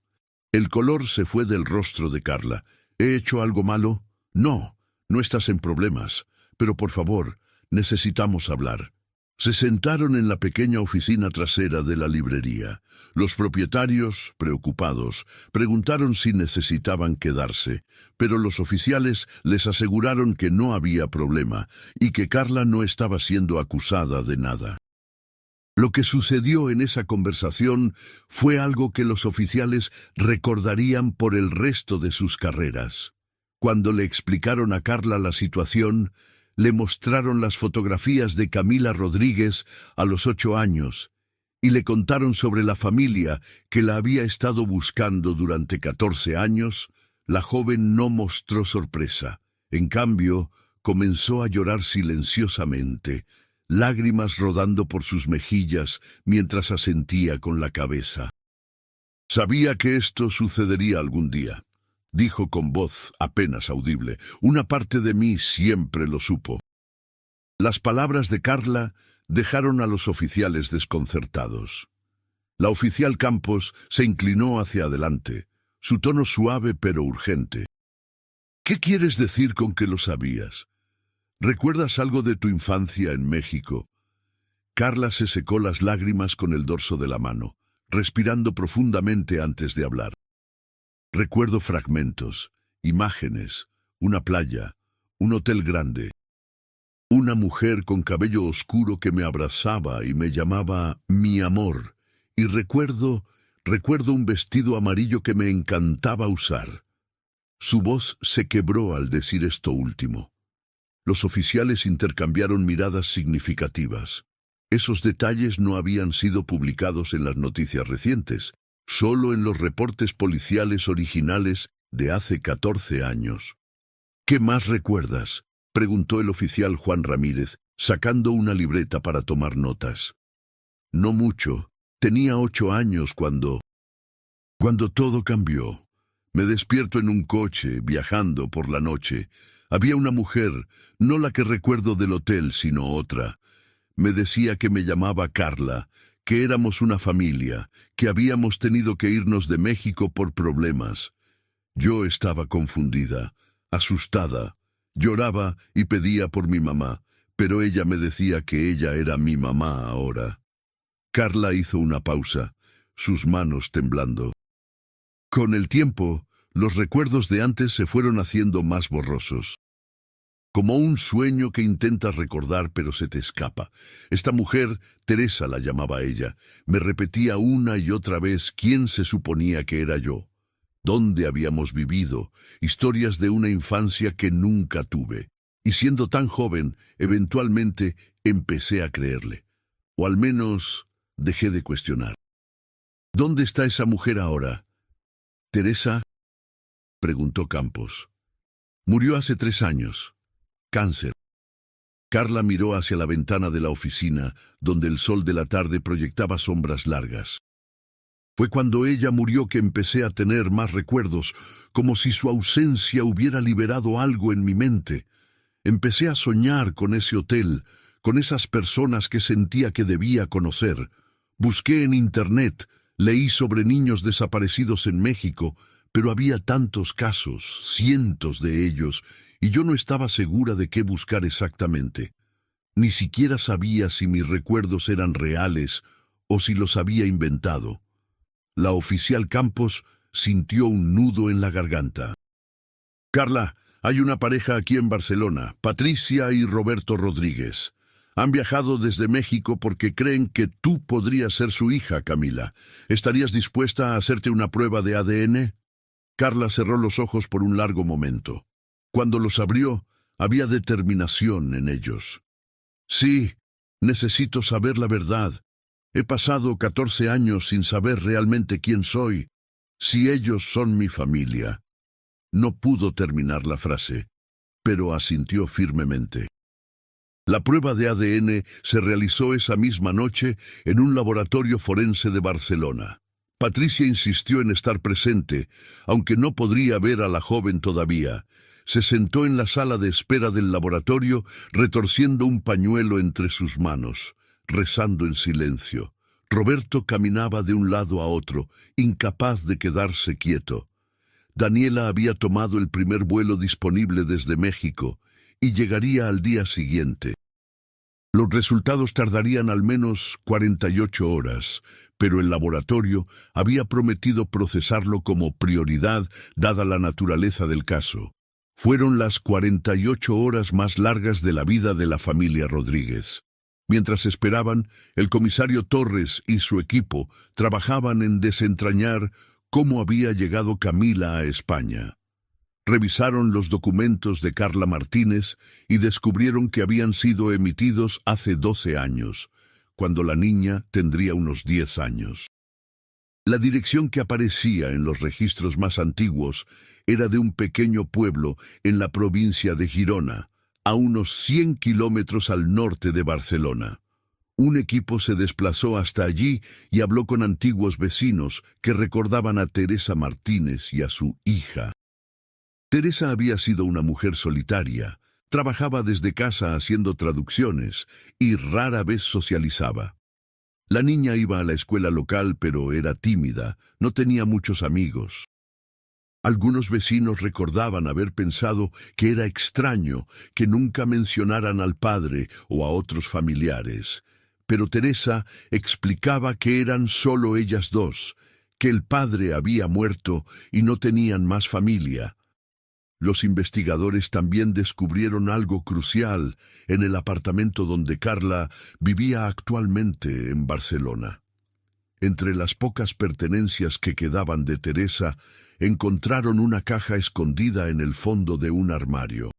El color se fue del rostro de Carla. «¿He hecho algo malo?» «No, no estás en problemas. Pero por favor, necesitamos hablar». Se sentaron en la pequeña oficina trasera de la librería. Los propietarios, preocupados, preguntaron si necesitaban quedarse, pero los oficiales les aseguraron que no había problema y que Carla no estaba siendo acusada de nada. Lo que sucedió en esa conversación fue algo que los oficiales recordarían por el resto de sus carreras. Cuando le explicaron a Carla la situación, le mostraron las fotografías de Camila Rodríguez a los 8 años y le contaron sobre la familia que la había estado buscando durante 14 años. La joven no mostró sorpresa. En cambio, comenzó a llorar silenciosamente, lágrimas rodando por sus mejillas mientras asentía con la cabeza. Sabía que esto sucedería algún día, dijo con voz apenas audible. Una parte de mí siempre lo supo. Las palabras de Carla dejaron a los oficiales desconcertados. La oficial Campos se inclinó hacia adelante, su tono suave pero urgente. ¿Qué quieres decir con que lo sabías? ¿Recuerdas algo de tu infancia en México? Carla se secó las lágrimas con el dorso de la mano, respirando profundamente antes de hablar. Recuerdo fragmentos, imágenes, una playa, un hotel grande, una mujer con cabello oscuro que me abrazaba y me llamaba mi amor, y recuerdo un vestido amarillo que me encantaba usar. Su voz se quebró al decir esto último. Los oficiales intercambiaron miradas significativas. Esos detalles no habían sido publicados en las noticias recientes, solo en los reportes policiales originales de hace 14 años. ¿Qué más recuerdas?, preguntó el oficial Juan Ramírez, sacando una libreta para tomar notas. No mucho. Tenía 8 años cuando todo cambió. Me despierto en un coche, viajando por la noche. Había una mujer, no la que recuerdo del hotel, sino otra. Me decía que me llamaba Carla, que éramos una familia, que habíamos tenido que irnos de México por problemas. Yo estaba confundida, asustada, lloraba y pedía por mi mamá, pero ella me decía que ella era mi mamá ahora. Carla hizo una pausa, sus manos temblando. Con el tiempo, los recuerdos de antes se fueron haciendo más borrosos. Como un sueño que intentas recordar pero se te escapa. Esta mujer, Teresa la llamaba ella, me repetía una y otra vez quién se suponía que era yo, dónde habíamos vivido, historias de una infancia que nunca tuve. Y siendo tan joven, eventualmente empecé a creerle. O al menos dejé de cuestionar. ¿Dónde está esa mujer ahora? ¿Teresa?, preguntó Campos. Murió hace 3 años. Cáncer. Carla miró hacia la ventana de la oficina, donde el sol de la tarde proyectaba sombras largas. Fue cuando ella murió que empecé a tener más recuerdos, como si su ausencia hubiera liberado algo en mi mente. Empecé a soñar con ese hotel, con esas personas que sentía que debía conocer. Busqué en internet, leí sobre niños desaparecidos en México, pero había tantos casos, cientos de ellos, y yo no estaba segura de qué buscar exactamente. Ni siquiera sabía si mis recuerdos eran reales o si los había inventado. La oficial Campos sintió un nudo en la garganta. Carla, hay una pareja aquí en Barcelona, Patricia y Roberto Rodríguez. Han viajado desde México porque creen que tú podrías ser su hija, Camila. ¿Estarías dispuesta a hacerte una prueba de ADN? Carla cerró los ojos por un largo momento. Cuando los abrió, había determinación en ellos. Sí, necesito saber la verdad. He pasado 14 años sin saber realmente quién soy, si ellos son mi familia. No pudo terminar la frase, pero asintió firmemente. La prueba de ADN se realizó esa misma noche en un laboratorio forense de Barcelona. Patricia insistió en estar presente, aunque no podría ver a la joven todavía. Se sentó en la sala de espera del laboratorio, retorciendo un pañuelo entre sus manos, rezando en silencio. Roberto caminaba de un lado a otro, incapaz de quedarse quieto. Daniela había tomado el primer vuelo disponible desde México y llegaría al día siguiente. Los resultados tardarían al menos 48 horas, pero el laboratorio había prometido procesarlo como prioridad dada la naturaleza del caso. Fueron las 48 horas más largas de la vida de la familia Rodríguez. Mientras esperaban, el comisario Torres y su equipo trabajaban en desentrañar cómo había llegado Camila a España. Revisaron los documentos de Carla Martínez y descubrieron que habían sido emitidos hace 12 años, cuando la niña tendría unos 10 años. La dirección que aparecía en los registros más antiguos era de un pequeño pueblo en la provincia de Girona, a unos 100 kilómetros al norte de Barcelona. Un equipo se desplazó hasta allí y habló con antiguos vecinos que recordaban a Teresa Martínez y a su hija. Teresa había sido una mujer solitaria, trabajaba desde casa haciendo traducciones y rara vez socializaba. La niña iba a la escuela local, pero era tímida, no tenía muchos amigos. Algunos vecinos recordaban haber pensado que era extraño que nunca mencionaran al padre o a otros familiares, pero Teresa explicaba que eran solo ellas dos, que el padre había muerto y no tenían más familia. Los investigadores también descubrieron algo crucial en el apartamento donde Carla vivía actualmente en Barcelona. Entre las pocas pertenencias que quedaban de Teresa, encontraron una caja escondida en el fondo de un armario.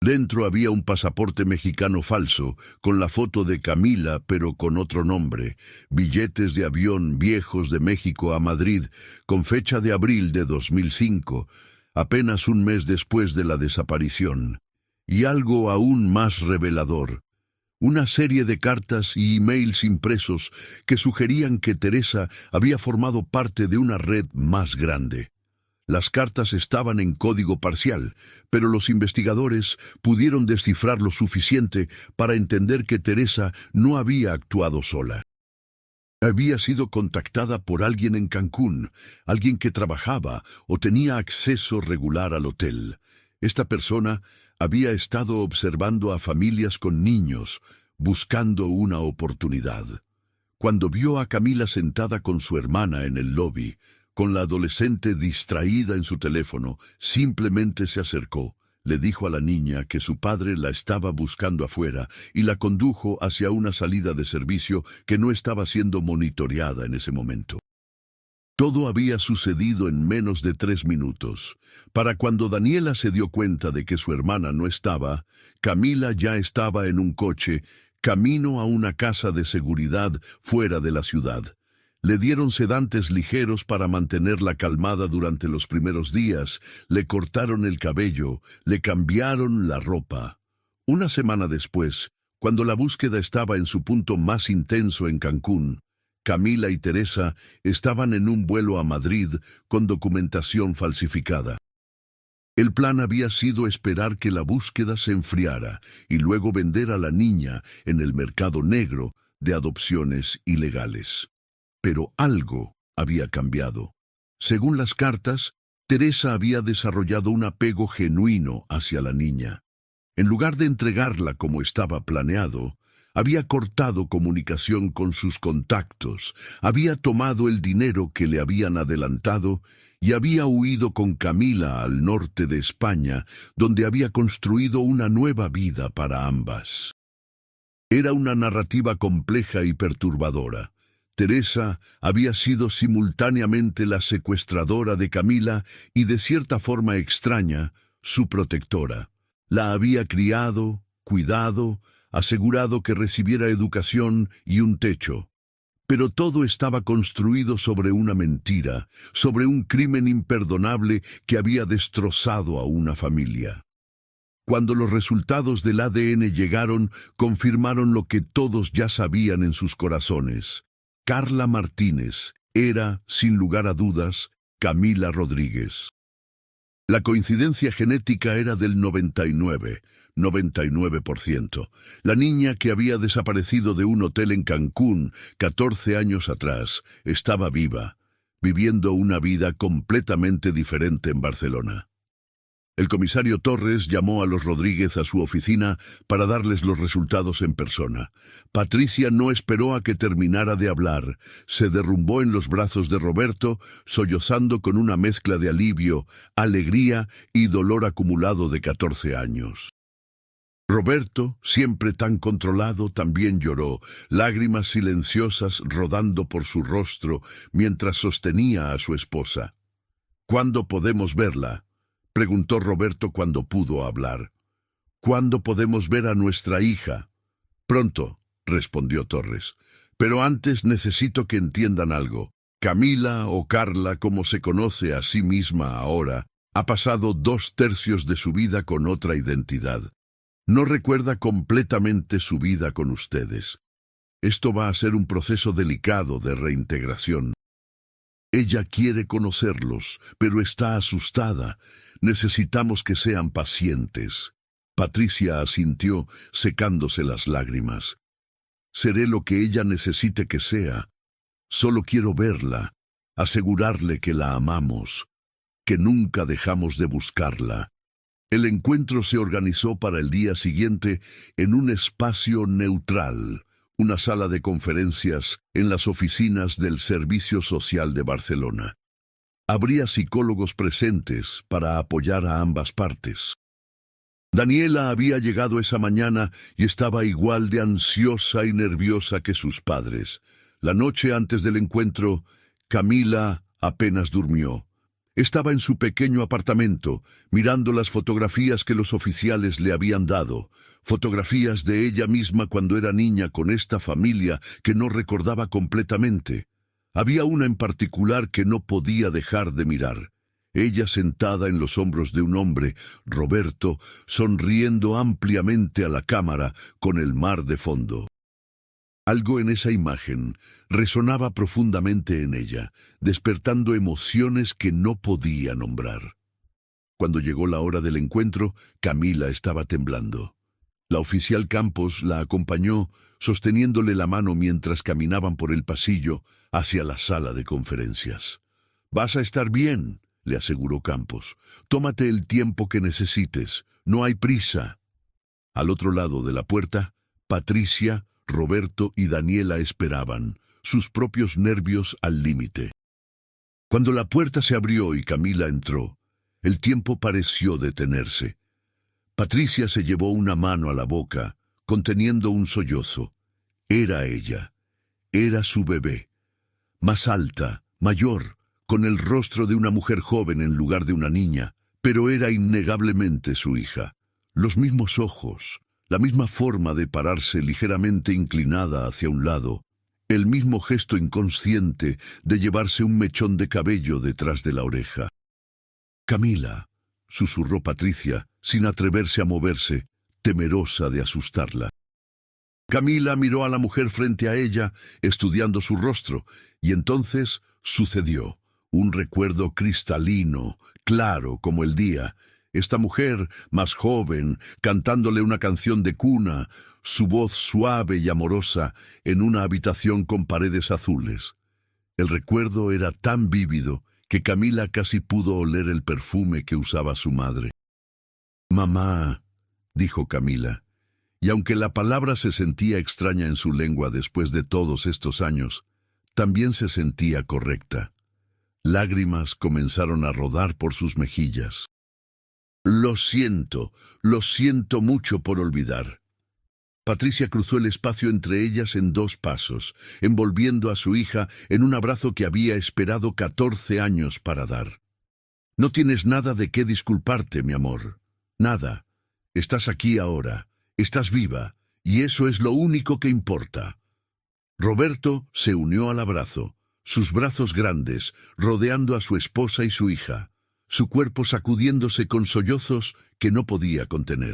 Dentro había un pasaporte mexicano falso, con la foto de Camila pero con otro nombre, billetes de avión viejos de México a Madrid, con fecha de abril de 2005, apenas un mes después de la desaparición. Y algo aún más revelador, una serie de cartas y emails impresos que sugerían que Teresa había formado parte de una red más grande. Las cartas estaban en código parcial, pero los investigadores pudieron descifrar lo suficiente para entender que Teresa no había actuado sola. Había sido contactada por alguien en Cancún, alguien que trabajaba o tenía acceso regular al hotel. Esta persona había estado observando a familias con niños, buscando una oportunidad. Cuando vio a Camila sentada con su hermana en el lobby, con la adolescente distraída en su teléfono, simplemente se acercó, le dijo a la niña que su padre la estaba buscando afuera y la condujo hacia una salida de servicio que no estaba siendo monitoreada en ese momento. Todo había sucedido en menos de 3 minutos. Para cuando Daniela se dio cuenta de que su hermana no estaba, Camila ya estaba en un coche, camino a una casa de seguridad fuera de la ciudad. Le dieron sedantes ligeros para mantenerla calmada durante los primeros días, le cortaron el cabello, le cambiaron la ropa. Una semana después, cuando la búsqueda estaba en su punto más intenso en Cancún, Camila y Teresa estaban en un vuelo a Madrid con documentación falsificada. El plan había sido esperar que la búsqueda se enfriara y luego vender a la niña en el mercado negro de adopciones ilegales. Pero algo había cambiado. Según las cartas, Teresa había desarrollado un apego genuino hacia la niña. En lugar de entregarla como estaba planeado, había cortado comunicación con sus contactos, había tomado el dinero que le habían adelantado y había huido con Camila al norte de España, donde había construido una nueva vida para ambas. Era una narrativa compleja y perturbadora. Teresa había sido simultáneamente la secuestradora de Camila y, de cierta forma extraña, su protectora. La había criado, cuidado, asegurado que recibiera educación y un techo. Pero todo estaba construido sobre una mentira, sobre un crimen imperdonable que había destrozado a una familia. Cuando los resultados del ADN llegaron, confirmaron lo que todos ya sabían en sus corazones. Carla Martínez era, sin lugar a dudas, Camila Rodríguez. La coincidencia genética era del 99%. La niña que había desaparecido de un hotel en Cancún 14 años atrás estaba viva, viviendo una vida completamente diferente en Barcelona. El comisario Torres llamó a los Rodríguez a su oficina para darles los resultados en persona. Patricia no esperó a que terminara de hablar. Se derrumbó en los brazos de Roberto, sollozando con una mezcla de alivio, alegría y dolor acumulado de 14 años. Roberto, siempre tan controlado, también lloró, lágrimas silenciosas rodando por su rostro mientras sostenía a su esposa. «¿Cuándo podemos verla?», preguntó Roberto cuando pudo hablar. «¿Cuándo podemos ver a nuestra hija?». «Pronto», respondió Torres. «Pero antes necesito que entiendan algo. Camila, o Carla, como se conoce a sí misma ahora, ha pasado 2/3 de su vida con otra identidad. No recuerda completamente su vida con ustedes. Esto va a ser un proceso delicado de reintegración. Ella quiere conocerlos, pero está asustada. Necesitamos que sean pacientes. Patricia asintió, secándose las lágrimas. Seré lo que ella necesite que sea. Solo quiero verla, asegurarle que la amamos, que nunca dejamos de buscarla. El encuentro se organizó para el día siguiente en un espacio neutral, una sala de conferencias en las oficinas del Servicio Social de Barcelona. Habría psicólogos presentes para apoyar a ambas partes. Daniela había llegado esa mañana y estaba igual de ansiosa y nerviosa que sus padres. La noche antes del encuentro, Camila apenas durmió. Estaba en su pequeño apartamento, mirando las fotografías que los oficiales le habían dado, fotografías de ella misma cuando era niña con esta familia que no recordaba completamente. Había una en particular que no podía dejar de mirar. Ella sentada en los hombros de un hombre, Roberto, sonriendo ampliamente a la cámara con el mar de fondo. Algo en esa imagen resonaba profundamente en ella, despertando emociones que no podía nombrar. Cuando llegó la hora del encuentro, Camila estaba temblando. La oficial Campos la acompañó, sosteniéndole la mano mientras caminaban por el pasillo hacia la sala de conferencias. «Vas a estar bien», le aseguró Campos. «Tómate el tiempo que necesites, no hay prisa». Al otro lado de la puerta, Patricia, Roberto y Daniela esperaban, sus propios nervios al límite. Cuando la puerta se abrió y Camila entró, el tiempo pareció detenerse. Patricia se llevó una mano a la boca, conteniendo un sollozo. Era ella. Era su bebé. Más alta, mayor, con el rostro de una mujer joven en lugar de una niña, pero era innegablemente su hija. Los mismos ojos, la misma forma de pararse ligeramente inclinada hacia un lado, el mismo gesto inconsciente de llevarse un mechón de cabello detrás de la oreja. «Camila», susurró Patricia, sin atreverse a moverse, temerosa de asustarla. Camila miró a la mujer frente a ella, estudiando su rostro, y entonces sucedió. Un recuerdo cristalino, claro como el día. Esta mujer, más joven, cantándole una canción de cuna, su voz suave y amorosa, en una habitación con paredes azules. El recuerdo era tan vívido que Camila casi pudo oler el perfume que usaba su madre. «Mamá», dijo Camila, y aunque la palabra se sentía extraña en su lengua después de todos estos años, también se sentía correcta. Lágrimas comenzaron a rodar por sus mejillas. Lo siento mucho por olvidar». Patricia cruzó el espacio entre ellas en 2 pasos, envolviendo a su hija en un abrazo que había esperado 14 años para dar. «No tienes nada de qué disculparte, mi amor. Nada. Estás aquí ahora, estás viva, y eso es lo único que importa». Roberto se unió al abrazo, sus brazos grandes, rodeando a su esposa y su hija, su cuerpo sacudiéndose con sollozos que no podía contener.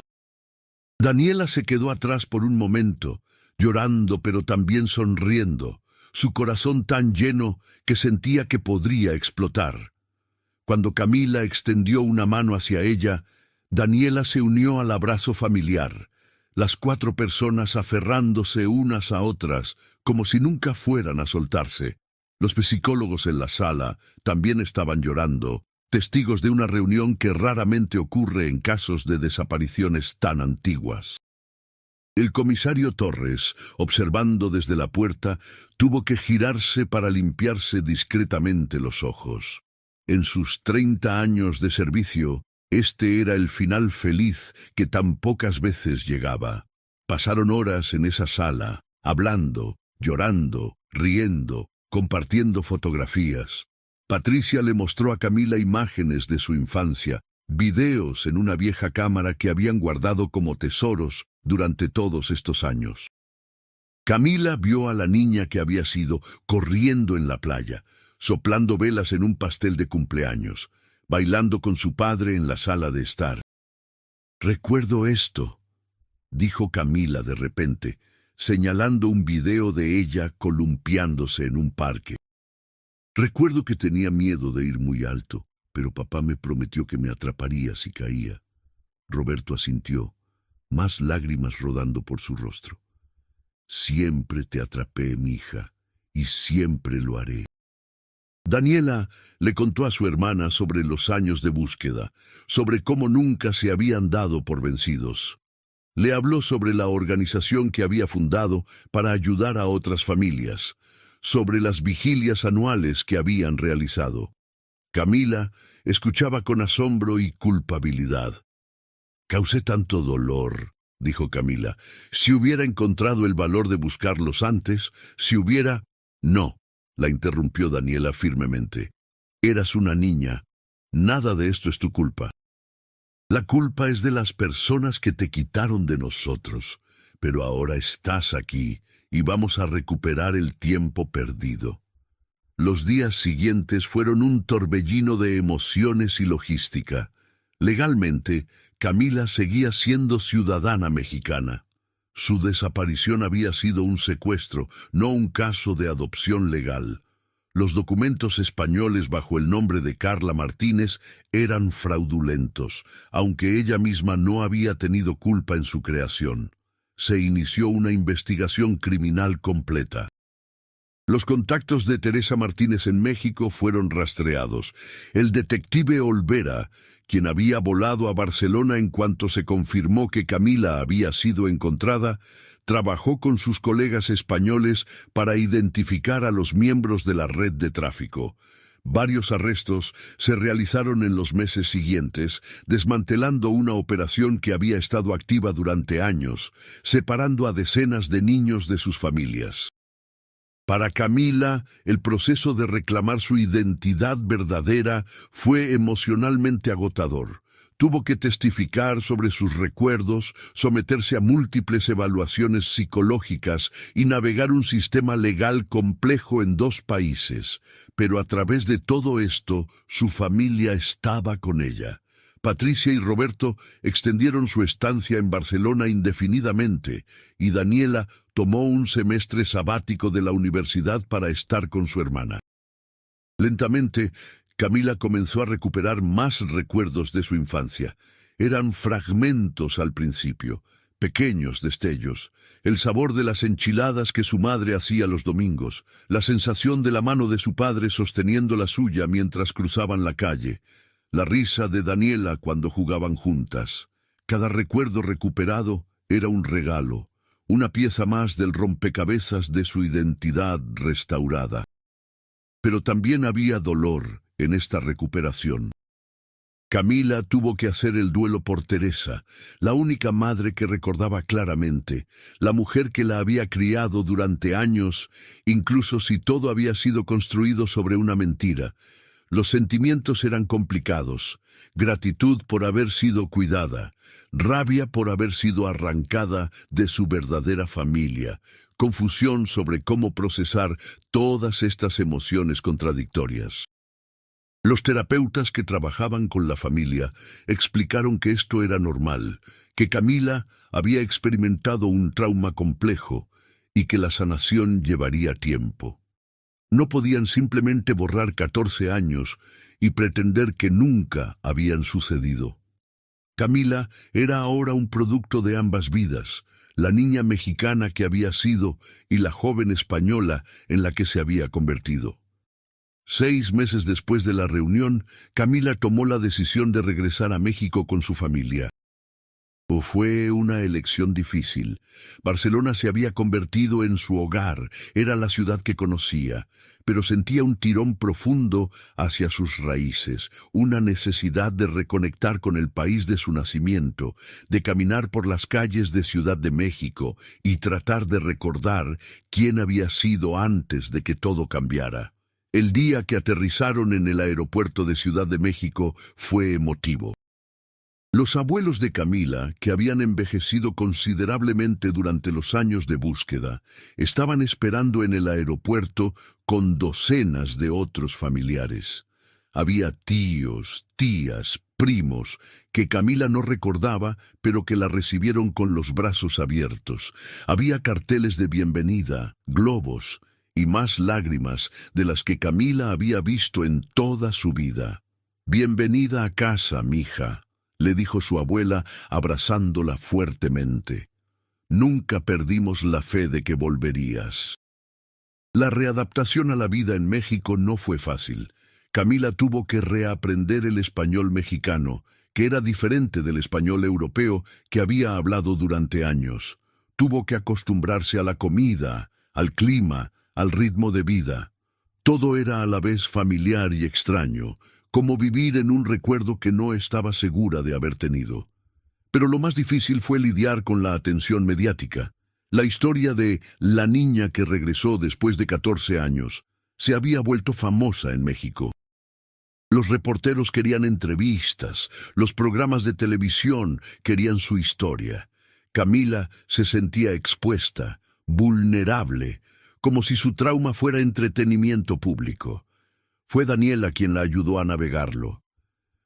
Daniela se quedó atrás por un momento, llorando pero también sonriendo, su corazón tan lleno que sentía que podría explotar. Cuando Camila extendió una mano hacia ella, Daniela se unió al abrazo familiar, las 4 personas aferrándose unas a otras como si nunca fueran a soltarse. Los psicólogos en la sala también estaban llorando, testigos de una reunión que raramente ocurre en casos de desapariciones tan antiguas. El comisario Torres, observando desde la puerta, tuvo que girarse para limpiarse discretamente los ojos. En sus 30 años de servicio, este era el final feliz que tan pocas veces llegaba. Pasaron horas en esa sala, hablando, llorando, riendo, compartiendo fotografías. Patricia le mostró a Camila imágenes de su infancia, videos en una vieja cámara que habían guardado como tesoros durante todos estos años. Camila vio a la niña que había sido corriendo en la playa, soplando velas en un pastel de cumpleaños, bailando con su padre en la sala de estar. «Recuerdo esto», dijo Camila de repente, señalando un video de ella columpiándose en un parque. Recuerdo que tenía miedo de ir muy alto, pero papá me prometió que me atraparía si caía. Roberto asintió, más lágrimas rodando por su rostro. Siempre te atrapé, mi hija, y siempre lo haré. Daniela le contó a su hermana sobre los años de búsqueda, sobre cómo nunca se habían dado por vencidos. Le habló sobre la organización que había fundado para ayudar a otras familias, sobre las vigilias anuales que habían realizado. Camila escuchaba con asombro y culpabilidad. «Causé tanto dolor», dijo Camila. «Si hubiera encontrado el valor de buscarlos antes, si hubiera...» «No», la interrumpió Daniela firmemente. «Eras una niña. Nada de esto es tu culpa. La culpa es de las personas que te quitaron de nosotros, pero ahora estás aquí y vamos a recuperar el tiempo perdido». Los días siguientes fueron un torbellino de emociones y logística. Legalmente, Camila seguía siendo ciudadana mexicana. Su desaparición había sido un secuestro, no un caso de adopción legal. Los documentos españoles bajo el nombre de Carla Martínez eran fraudulentos, aunque ella misma no había tenido culpa en su creación. Se inició una investigación criminal completa. Los contactos de Teresa Martínez en México fueron rastreados. El detective Olvera, quien había volado a Barcelona en cuanto se confirmó que Camila había sido encontrada, trabajó con sus colegas españoles para identificar a los miembros de la red de tráfico. Varios arrestos se realizaron en los meses siguientes, desmantelando una operación que había estado activa durante años, separando a decenas de niños de sus familias. Para Camila, el proceso de reclamar su identidad verdadera fue emocionalmente agotador. Tuvo que testificar sobre sus recuerdos, someterse a múltiples evaluaciones psicológicas y navegar un sistema legal complejo en 2 países. Pero a través de todo esto, su familia estaba con ella. Patricia y Roberto extendieron su estancia en Barcelona indefinidamente, y Daniela tomó un semestre sabático de la universidad para estar con su hermana. Lentamente, Camila comenzó a recuperar más recuerdos de su infancia. Eran fragmentos al principio, pequeños destellos, el sabor de las enchiladas que su madre hacía los domingos, la sensación de la mano de su padre sosteniendo la suya mientras cruzaban la calle, la risa de Daniela cuando jugaban juntas. Cada recuerdo recuperado era un regalo, una pieza más del rompecabezas de su identidad restaurada. Pero también había dolor en esta recuperación. Camila tuvo que hacer el duelo por Teresa, la única madre que recordaba claramente, la mujer que la había criado durante años, incluso si todo había sido construido sobre una mentira. Los sentimientos eran complicados: gratitud por haber sido cuidada, rabia por haber sido arrancada de su verdadera familia, confusión sobre cómo procesar todas estas emociones contradictorias. Los terapeutas que trabajaban con la familia explicaron que esto era normal, que Camila había experimentado un trauma complejo y que la sanación llevaría tiempo. No podían simplemente borrar 14 años y pretender que nunca habían sucedido. Camila era ahora un producto de ambas vidas, la niña mexicana que había sido y la joven española en la que se había convertido. 6 meses después de la reunión, Camila tomó la decisión de regresar a México con su familia. Fue una elección difícil. Barcelona se había convertido en su hogar, era la ciudad que conocía, pero sentía un tirón profundo hacia sus raíces, una necesidad de reconectar con el país de su nacimiento, de caminar por las calles de Ciudad de México y tratar de recordar quién había sido antes de que todo cambiara. El día que aterrizaron en el aeropuerto de Ciudad de México fue emotivo. Los abuelos de Camila, que habían envejecido considerablemente durante los años de búsqueda, estaban esperando en el aeropuerto con docenas de otros familiares. Había tíos, tías, primos, que Camila no recordaba, pero que la recibieron con los brazos abiertos. Había carteles de bienvenida, globos y más lágrimas de las que Camila había visto en toda su vida. «Bienvenida a casa, mija», le dijo su abuela, abrazándola fuertemente. «Nunca perdimos la fe de que volverías». La readaptación a la vida en México no fue fácil. Camila tuvo que reaprender el español mexicano, que era diferente del español europeo que había hablado durante años. Tuvo que acostumbrarse a la comida, al clima, al ritmo de vida. Todo era a la vez familiar y extraño, como vivir en un recuerdo que no estaba segura de haber tenido. Pero lo más difícil fue lidiar con la atención mediática. La historia de la niña que regresó después de 14 años se había vuelto famosa en México. Los reporteros querían entrevistas, los programas de televisión querían su historia. Camila se sentía expuesta, vulnerable, como si su trauma fuera entretenimiento público. Fue Daniela quien la ayudó a navegarlo.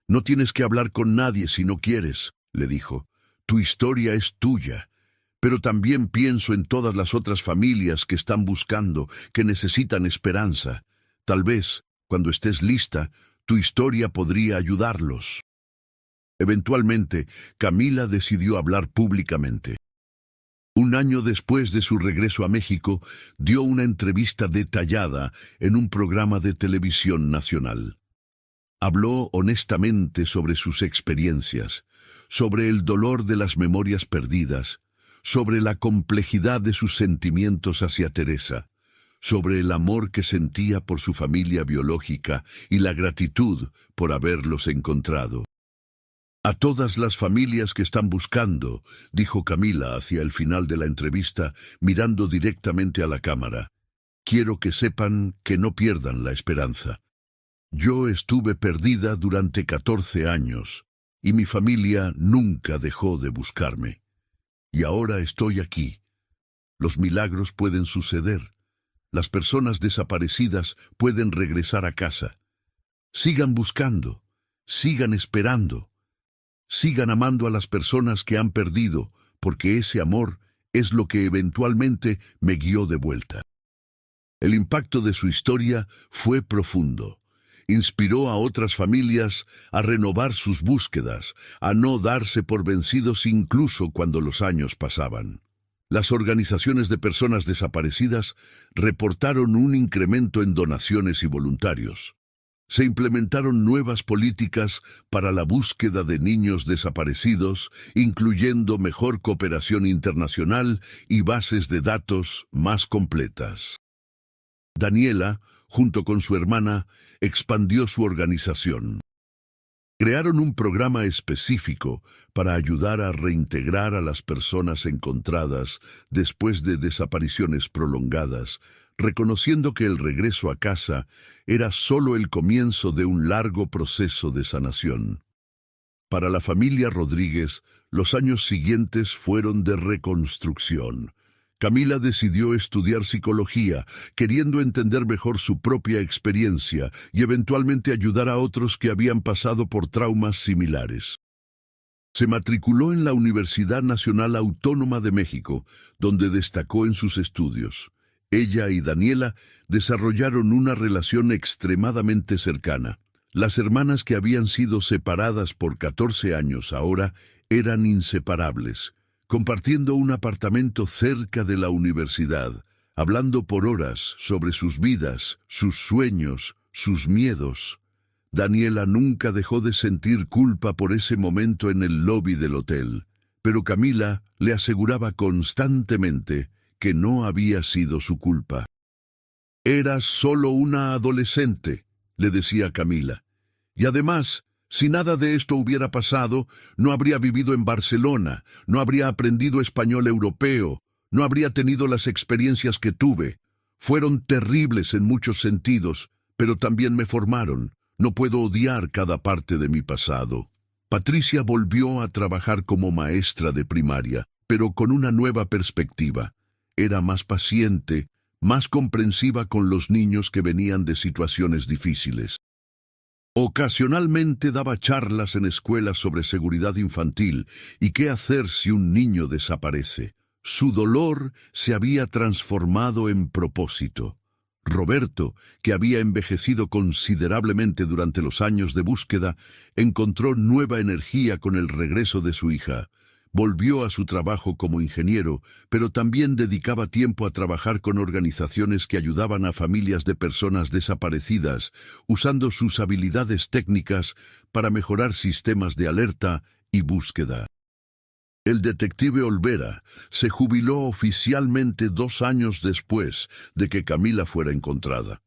«No tienes que hablar con nadie si no quieres», le dijo. «Tu historia es tuya. Pero también pienso en todas las otras familias que están buscando, que necesitan esperanza. Tal vez, cuando estés lista, tu historia podría ayudarlos». Eventualmente, Camila decidió hablar públicamente. Un año después de su regreso a México, dio una entrevista detallada en un programa de televisión nacional. Habló honestamente sobre sus experiencias, sobre el dolor de las memorias perdidas, sobre la complejidad de sus sentimientos hacia Teresa, sobre el amor que sentía por su familia biológica y la gratitud por haberlos encontrado. «A todas las familias que están buscando», dijo Camila hacia el final de la entrevista, mirando directamente a la cámara, «quiero que sepan que no pierdan la esperanza. Yo estuve perdida durante 14 años y mi familia nunca dejó de buscarme. Y ahora estoy aquí. Los milagros pueden suceder. Las personas desaparecidas pueden regresar a casa. Sigan buscando, sigan esperando. Sigan amando a las personas que han perdido, porque ese amor es lo que eventualmente me guió de vuelta». El impacto de su historia fue profundo. Inspiró a otras familias a renovar sus búsquedas, a no darse por vencidos incluso cuando los años pasaban. Las organizaciones de personas desaparecidas reportaron un incremento en donaciones y voluntarios. Se implementaron nuevas políticas para la búsqueda de niños desaparecidos, incluyendo mejor cooperación internacional y bases de datos más completas. Daniela, junto con su hermana, expandió su organización. Crearon un programa específico para ayudar a reintegrar a las personas encontradas después de desapariciones prolongadas, reconociendo que el regreso a casa era solo el comienzo de un largo proceso de sanación. Para la familia Rodríguez, los años siguientes fueron de reconstrucción. Camila decidió estudiar psicología, queriendo entender mejor su propia experiencia y eventualmente ayudar a otros que habían pasado por traumas similares. Se matriculó en la Universidad Nacional Autónoma de México, donde destacó en sus estudios. Ella y Daniela desarrollaron una relación extremadamente cercana. Las hermanas que habían sido separadas por 14 años ahora eran inseparables, compartiendo un apartamento cerca de la universidad, hablando por horas sobre sus vidas, sus sueños, sus miedos. Daniela nunca dejó de sentir culpa por ese momento en el lobby del hotel, pero Camila le aseguraba constantemente que no había sido su culpa. «Eras solo una adolescente», le decía Camila. «Y además, si nada de esto hubiera pasado, no habría vivido en Barcelona, no habría aprendido español europeo, no habría tenido las experiencias que tuve. Fueron terribles en muchos sentidos, pero también me formaron. No puedo odiar cada parte de mi pasado». Patricia volvió a trabajar como maestra de primaria, pero con una nueva perspectiva. Era más paciente, más comprensiva con los niños que venían de situaciones difíciles. Ocasionalmente daba charlas en escuelas sobre seguridad infantil y qué hacer si un niño desaparece. Su dolor se había transformado en propósito. Roberto, que había envejecido considerablemente durante los años de búsqueda, encontró nueva energía con el regreso de su hija. Volvió a su trabajo como ingeniero, pero también dedicaba tiempo a trabajar con organizaciones que ayudaban a familias de personas desaparecidas, usando sus habilidades técnicas para mejorar sistemas de alerta y búsqueda. El detective Olvera se jubiló oficialmente 2 años después de que Camila fuera encontrada.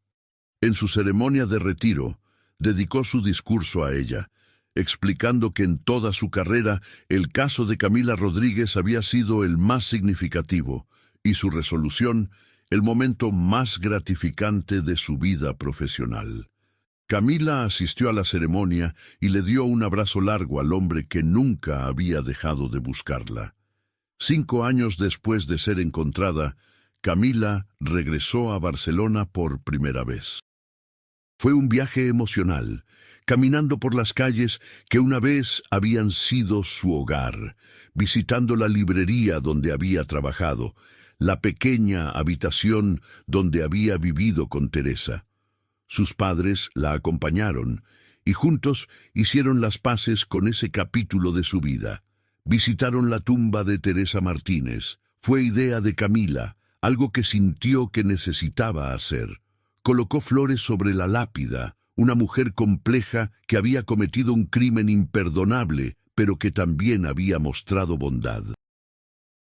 En su ceremonia de retiro, dedicó su discurso a ella, explicando que en toda su carrera el caso de Camila Rodríguez había sido el más significativo y su resolución el momento más gratificante de su vida profesional. Camila asistió a la ceremonia y le dio un abrazo largo al hombre que nunca había dejado de buscarla. 5 años después de ser encontrada, Camila regresó a Barcelona por primera vez. Fue un viaje emocional, caminando por las calles que una vez habían sido su hogar, visitando la librería donde había trabajado, la pequeña habitación donde había vivido con Teresa. Sus padres la acompañaron y juntos hicieron las paces con ese capítulo de su vida. Visitaron la tumba de Teresa Martínez. Fue idea de Camila, algo que sintió que necesitaba hacer. Colocó flores sobre la lápida, una mujer compleja que había cometido un crimen imperdonable, pero que también había mostrado bondad.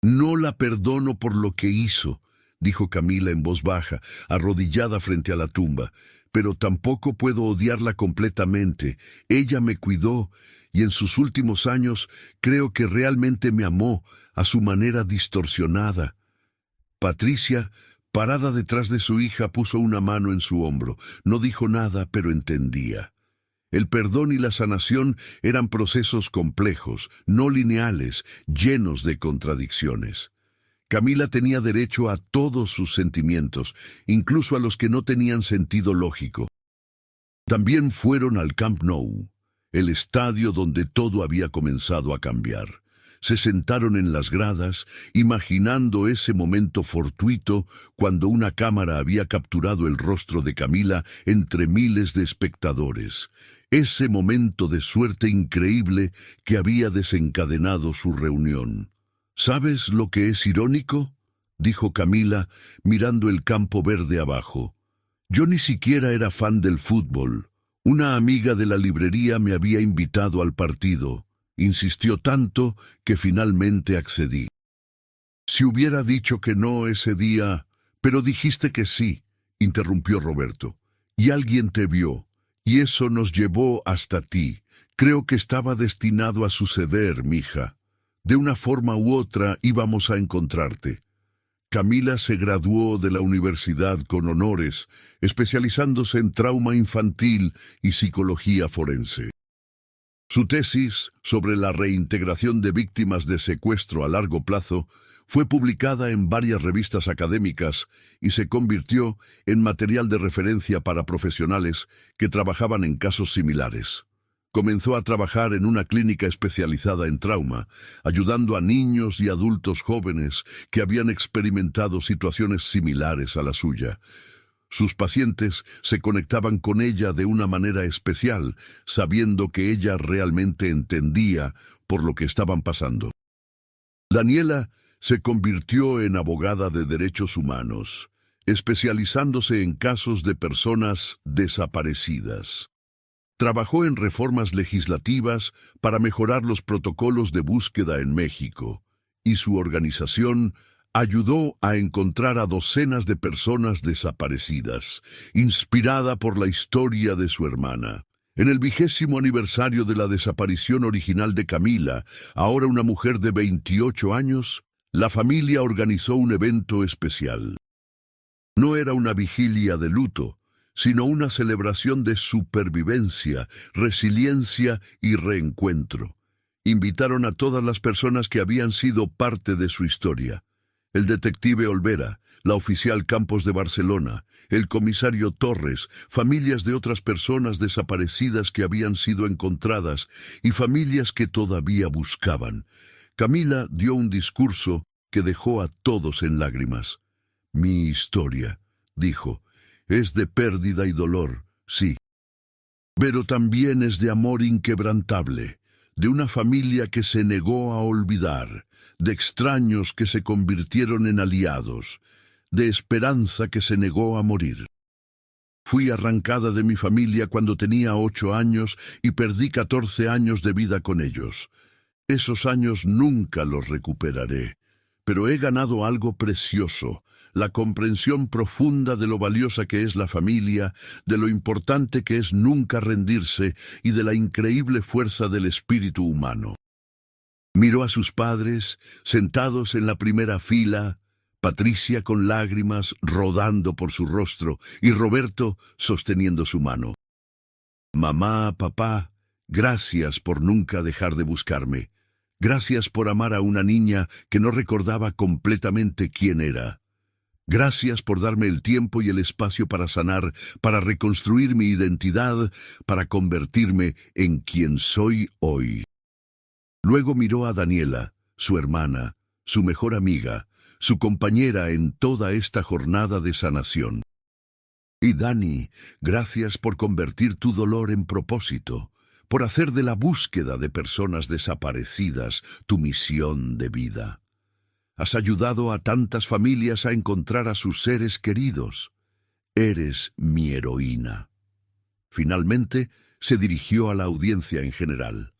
«No la perdono por lo que hizo», dijo Camila en voz baja, arrodillada frente a la tumba, «pero tampoco puedo odiarla completamente. Ella me cuidó y en sus últimos años creo que realmente me amó a su manera distorsionada». Patricia, parada detrás de su hija, puso una mano en su hombro. No dijo nada, pero entendía. El perdón y la sanación eran procesos complejos, no lineales, llenos de contradicciones. Camila tenía derecho a todos sus sentimientos, incluso a los que no tenían sentido lógico. También fueron al Camp Nou, el estadio donde todo había comenzado a cambiar. Se sentaron en las gradas, imaginando ese momento fortuito cuando una cámara había capturado el rostro de Camila entre miles de espectadores. Ese momento de suerte increíble que había desencadenado su reunión. «¿Sabes lo que es irónico?», dijo Camila, mirando el campo verde abajo. «Yo ni siquiera era fan del fútbol. Una amiga de la librería me había invitado al partido. Insistió tanto que finalmente accedí. Si hubiera dicho que no ese día, pero dijiste que sí», interrumpió Roberto. «Y alguien te vio, y eso nos llevó hasta ti. Creo que estaba destinado a suceder, mija. De una forma u otra íbamos a encontrarte». Camila se graduó de la universidad con honores, especializándose en trauma infantil y psicología forense. Su tesis sobre la reintegración de víctimas de secuestro a largo plazo fue publicada en varias revistas académicas y se convirtió en material de referencia para profesionales que trabajaban en casos similares. Comenzó a trabajar en una clínica especializada en trauma, ayudando a niños y adultos jóvenes que habían experimentado situaciones similares a la suya. Sus pacientes se conectaban con ella de una manera especial, sabiendo que ella realmente entendía por lo que estaban pasando. Daniela se convirtió en abogada de derechos humanos, especializándose en casos de personas desaparecidas. Trabajó en reformas legislativas para mejorar los protocolos de búsqueda en México, y su organización ayudó a encontrar a docenas de personas desaparecidas, inspirada por la historia de su hermana. En el 20º aniversario de la desaparición original de Camila, ahora una mujer de 28 años, la familia organizó un evento especial. No era una vigilia de luto, sino una celebración de supervivencia, resiliencia y reencuentro. Invitaron a todas las personas que habían sido parte de su historia. El detective Olvera, la oficial Campos de Barcelona, el comisario Torres, familias de otras personas desaparecidas que habían sido encontradas y familias que todavía buscaban. Camila dio un discurso que dejó a todos en lágrimas. Mi historia, dijo, es de pérdida y dolor, sí, pero también es de amor inquebrantable, de una familia que se negó a olvidar, de extraños que se convirtieron en aliados, de esperanza que se negó a morir. Fui arrancada de mi familia cuando tenía 8 años y perdí 14 años de vida con ellos. Esos años nunca los recuperaré, pero he ganado algo precioso, la comprensión profunda de lo valiosa que es la familia, de lo importante que es nunca rendirse y de la increíble fuerza del espíritu humano. Miró a sus padres, sentados en la primera fila, Patricia con lágrimas rodando por su rostro y Roberto sosteniendo su mano. Mamá, papá, gracias por nunca dejar de buscarme. Gracias por amar a una niña que no recordaba completamente quién era. Gracias por darme el tiempo y el espacio para sanar, para reconstruir mi identidad, para convertirme en quien soy hoy. Luego miró a Daniela, su hermana, su mejor amiga, su compañera en toda esta jornada de sanación. Y Dani, gracias por convertir tu dolor en propósito, por hacer de la búsqueda de personas desaparecidas tu misión de vida. Has ayudado a tantas familias a encontrar a sus seres queridos. Eres mi heroína. Finalmente, se dirigió a la audiencia en general.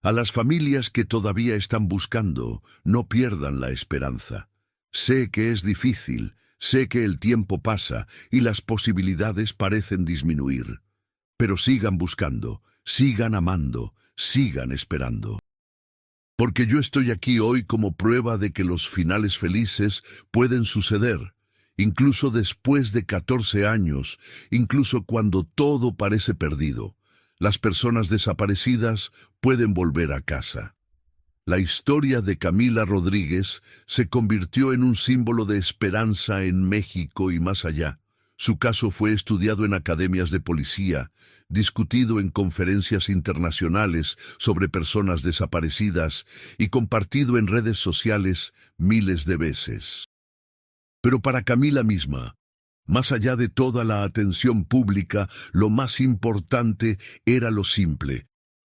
A las familias que todavía están buscando, no pierdan la esperanza. Sé que es difícil, sé que el tiempo pasa y las posibilidades parecen disminuir. Pero sigan buscando, sigan amando, sigan esperando. Porque yo estoy aquí hoy como prueba de que los finales felices pueden suceder, incluso después de 14 años, incluso cuando todo parece perdido. Las personas desaparecidas pueden volver a casa. La historia de Camila Rodríguez se convirtió en un símbolo de esperanza en México y más allá. Su caso fue estudiado en academias de policía, discutido en conferencias internacionales sobre personas desaparecidas y compartido en redes sociales miles de veces. Pero para Camila misma, más allá de toda la atención pública, lo más importante era lo simple.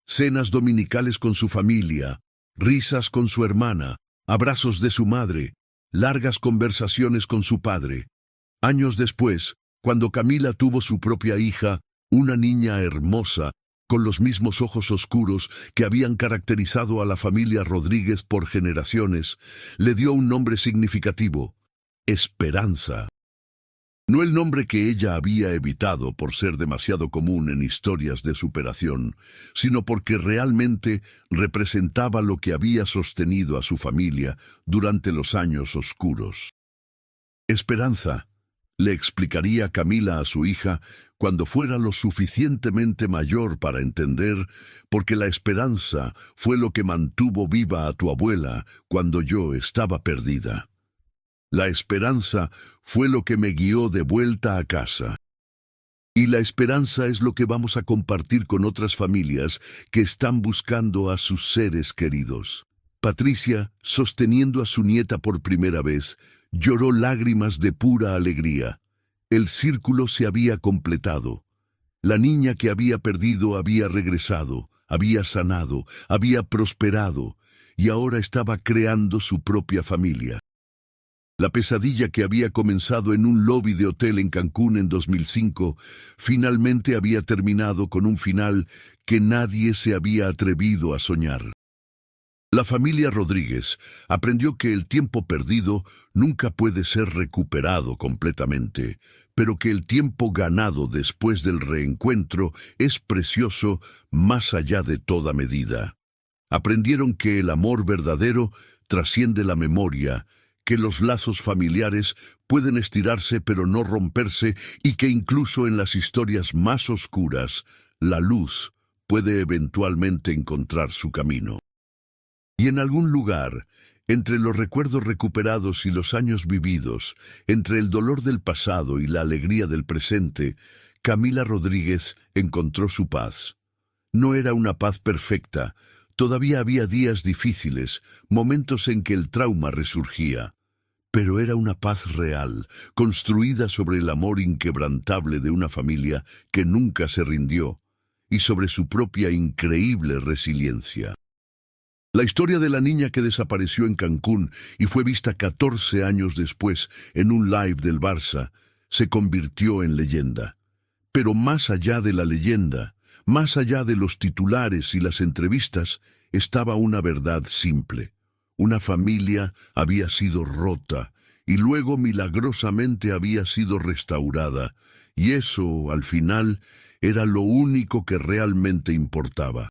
Cenas dominicales con su familia, risas con su hermana, abrazos de su madre, largas conversaciones con su padre. Años después, cuando Camila tuvo su propia hija, una niña hermosa, con los mismos ojos oscuros que habían caracterizado a la familia Rodríguez por generaciones, le dio un nombre significativo: Esperanza. No el nombre que ella había evitado por ser demasiado común en historias de superación, sino porque realmente representaba lo que había sostenido a su familia durante los años oscuros. Esperanza, le explicaría Camila a su hija cuando fuera lo suficientemente mayor para entender, porque la esperanza fue lo que mantuvo viva a tu abuela cuando yo estaba perdida. La esperanza fue lo que me guió de vuelta a casa. Y la esperanza es lo que vamos a compartir con otras familias que están buscando a sus seres queridos. Patricia, sosteniendo a su nieta por primera vez, lloró lágrimas de pura alegría. El círculo se había completado. La niña que había perdido había regresado, había sanado, había prosperado, y ahora estaba creando su propia familia. La pesadilla que había comenzado en un lobby de hotel en Cancún en 2005 finalmente había terminado con un final que nadie se había atrevido a soñar. La familia Rodríguez aprendió que el tiempo perdido nunca puede ser recuperado completamente, pero que el tiempo ganado después del reencuentro es precioso más allá de toda medida. Aprendieron que el amor verdadero trasciende la memoria, que los lazos familiares pueden estirarse pero no romperse y que incluso en las historias más oscuras, la luz puede eventualmente encontrar su camino. Y en algún lugar, Entre los recuerdos recuperados y los años vividos, entre el dolor del pasado y la alegría del presente, Camila Rodríguez encontró su paz. No era una paz perfecta, todavía había días difíciles, momentos en que el trauma resurgía. Pero era una paz real, construida sobre el amor inquebrantable de una familia que nunca se rindió, y sobre su propia increíble resiliencia. La historia de la niña que desapareció en Cancún y fue vista 14 años después en un live del Barça, se convirtió en leyenda. Pero más allá de la leyenda, más allá de los titulares y las entrevistas, estaba una verdad simple. Una familia había sido rota y luego milagrosamente había sido restaurada, y eso, al final, era lo único que realmente importaba.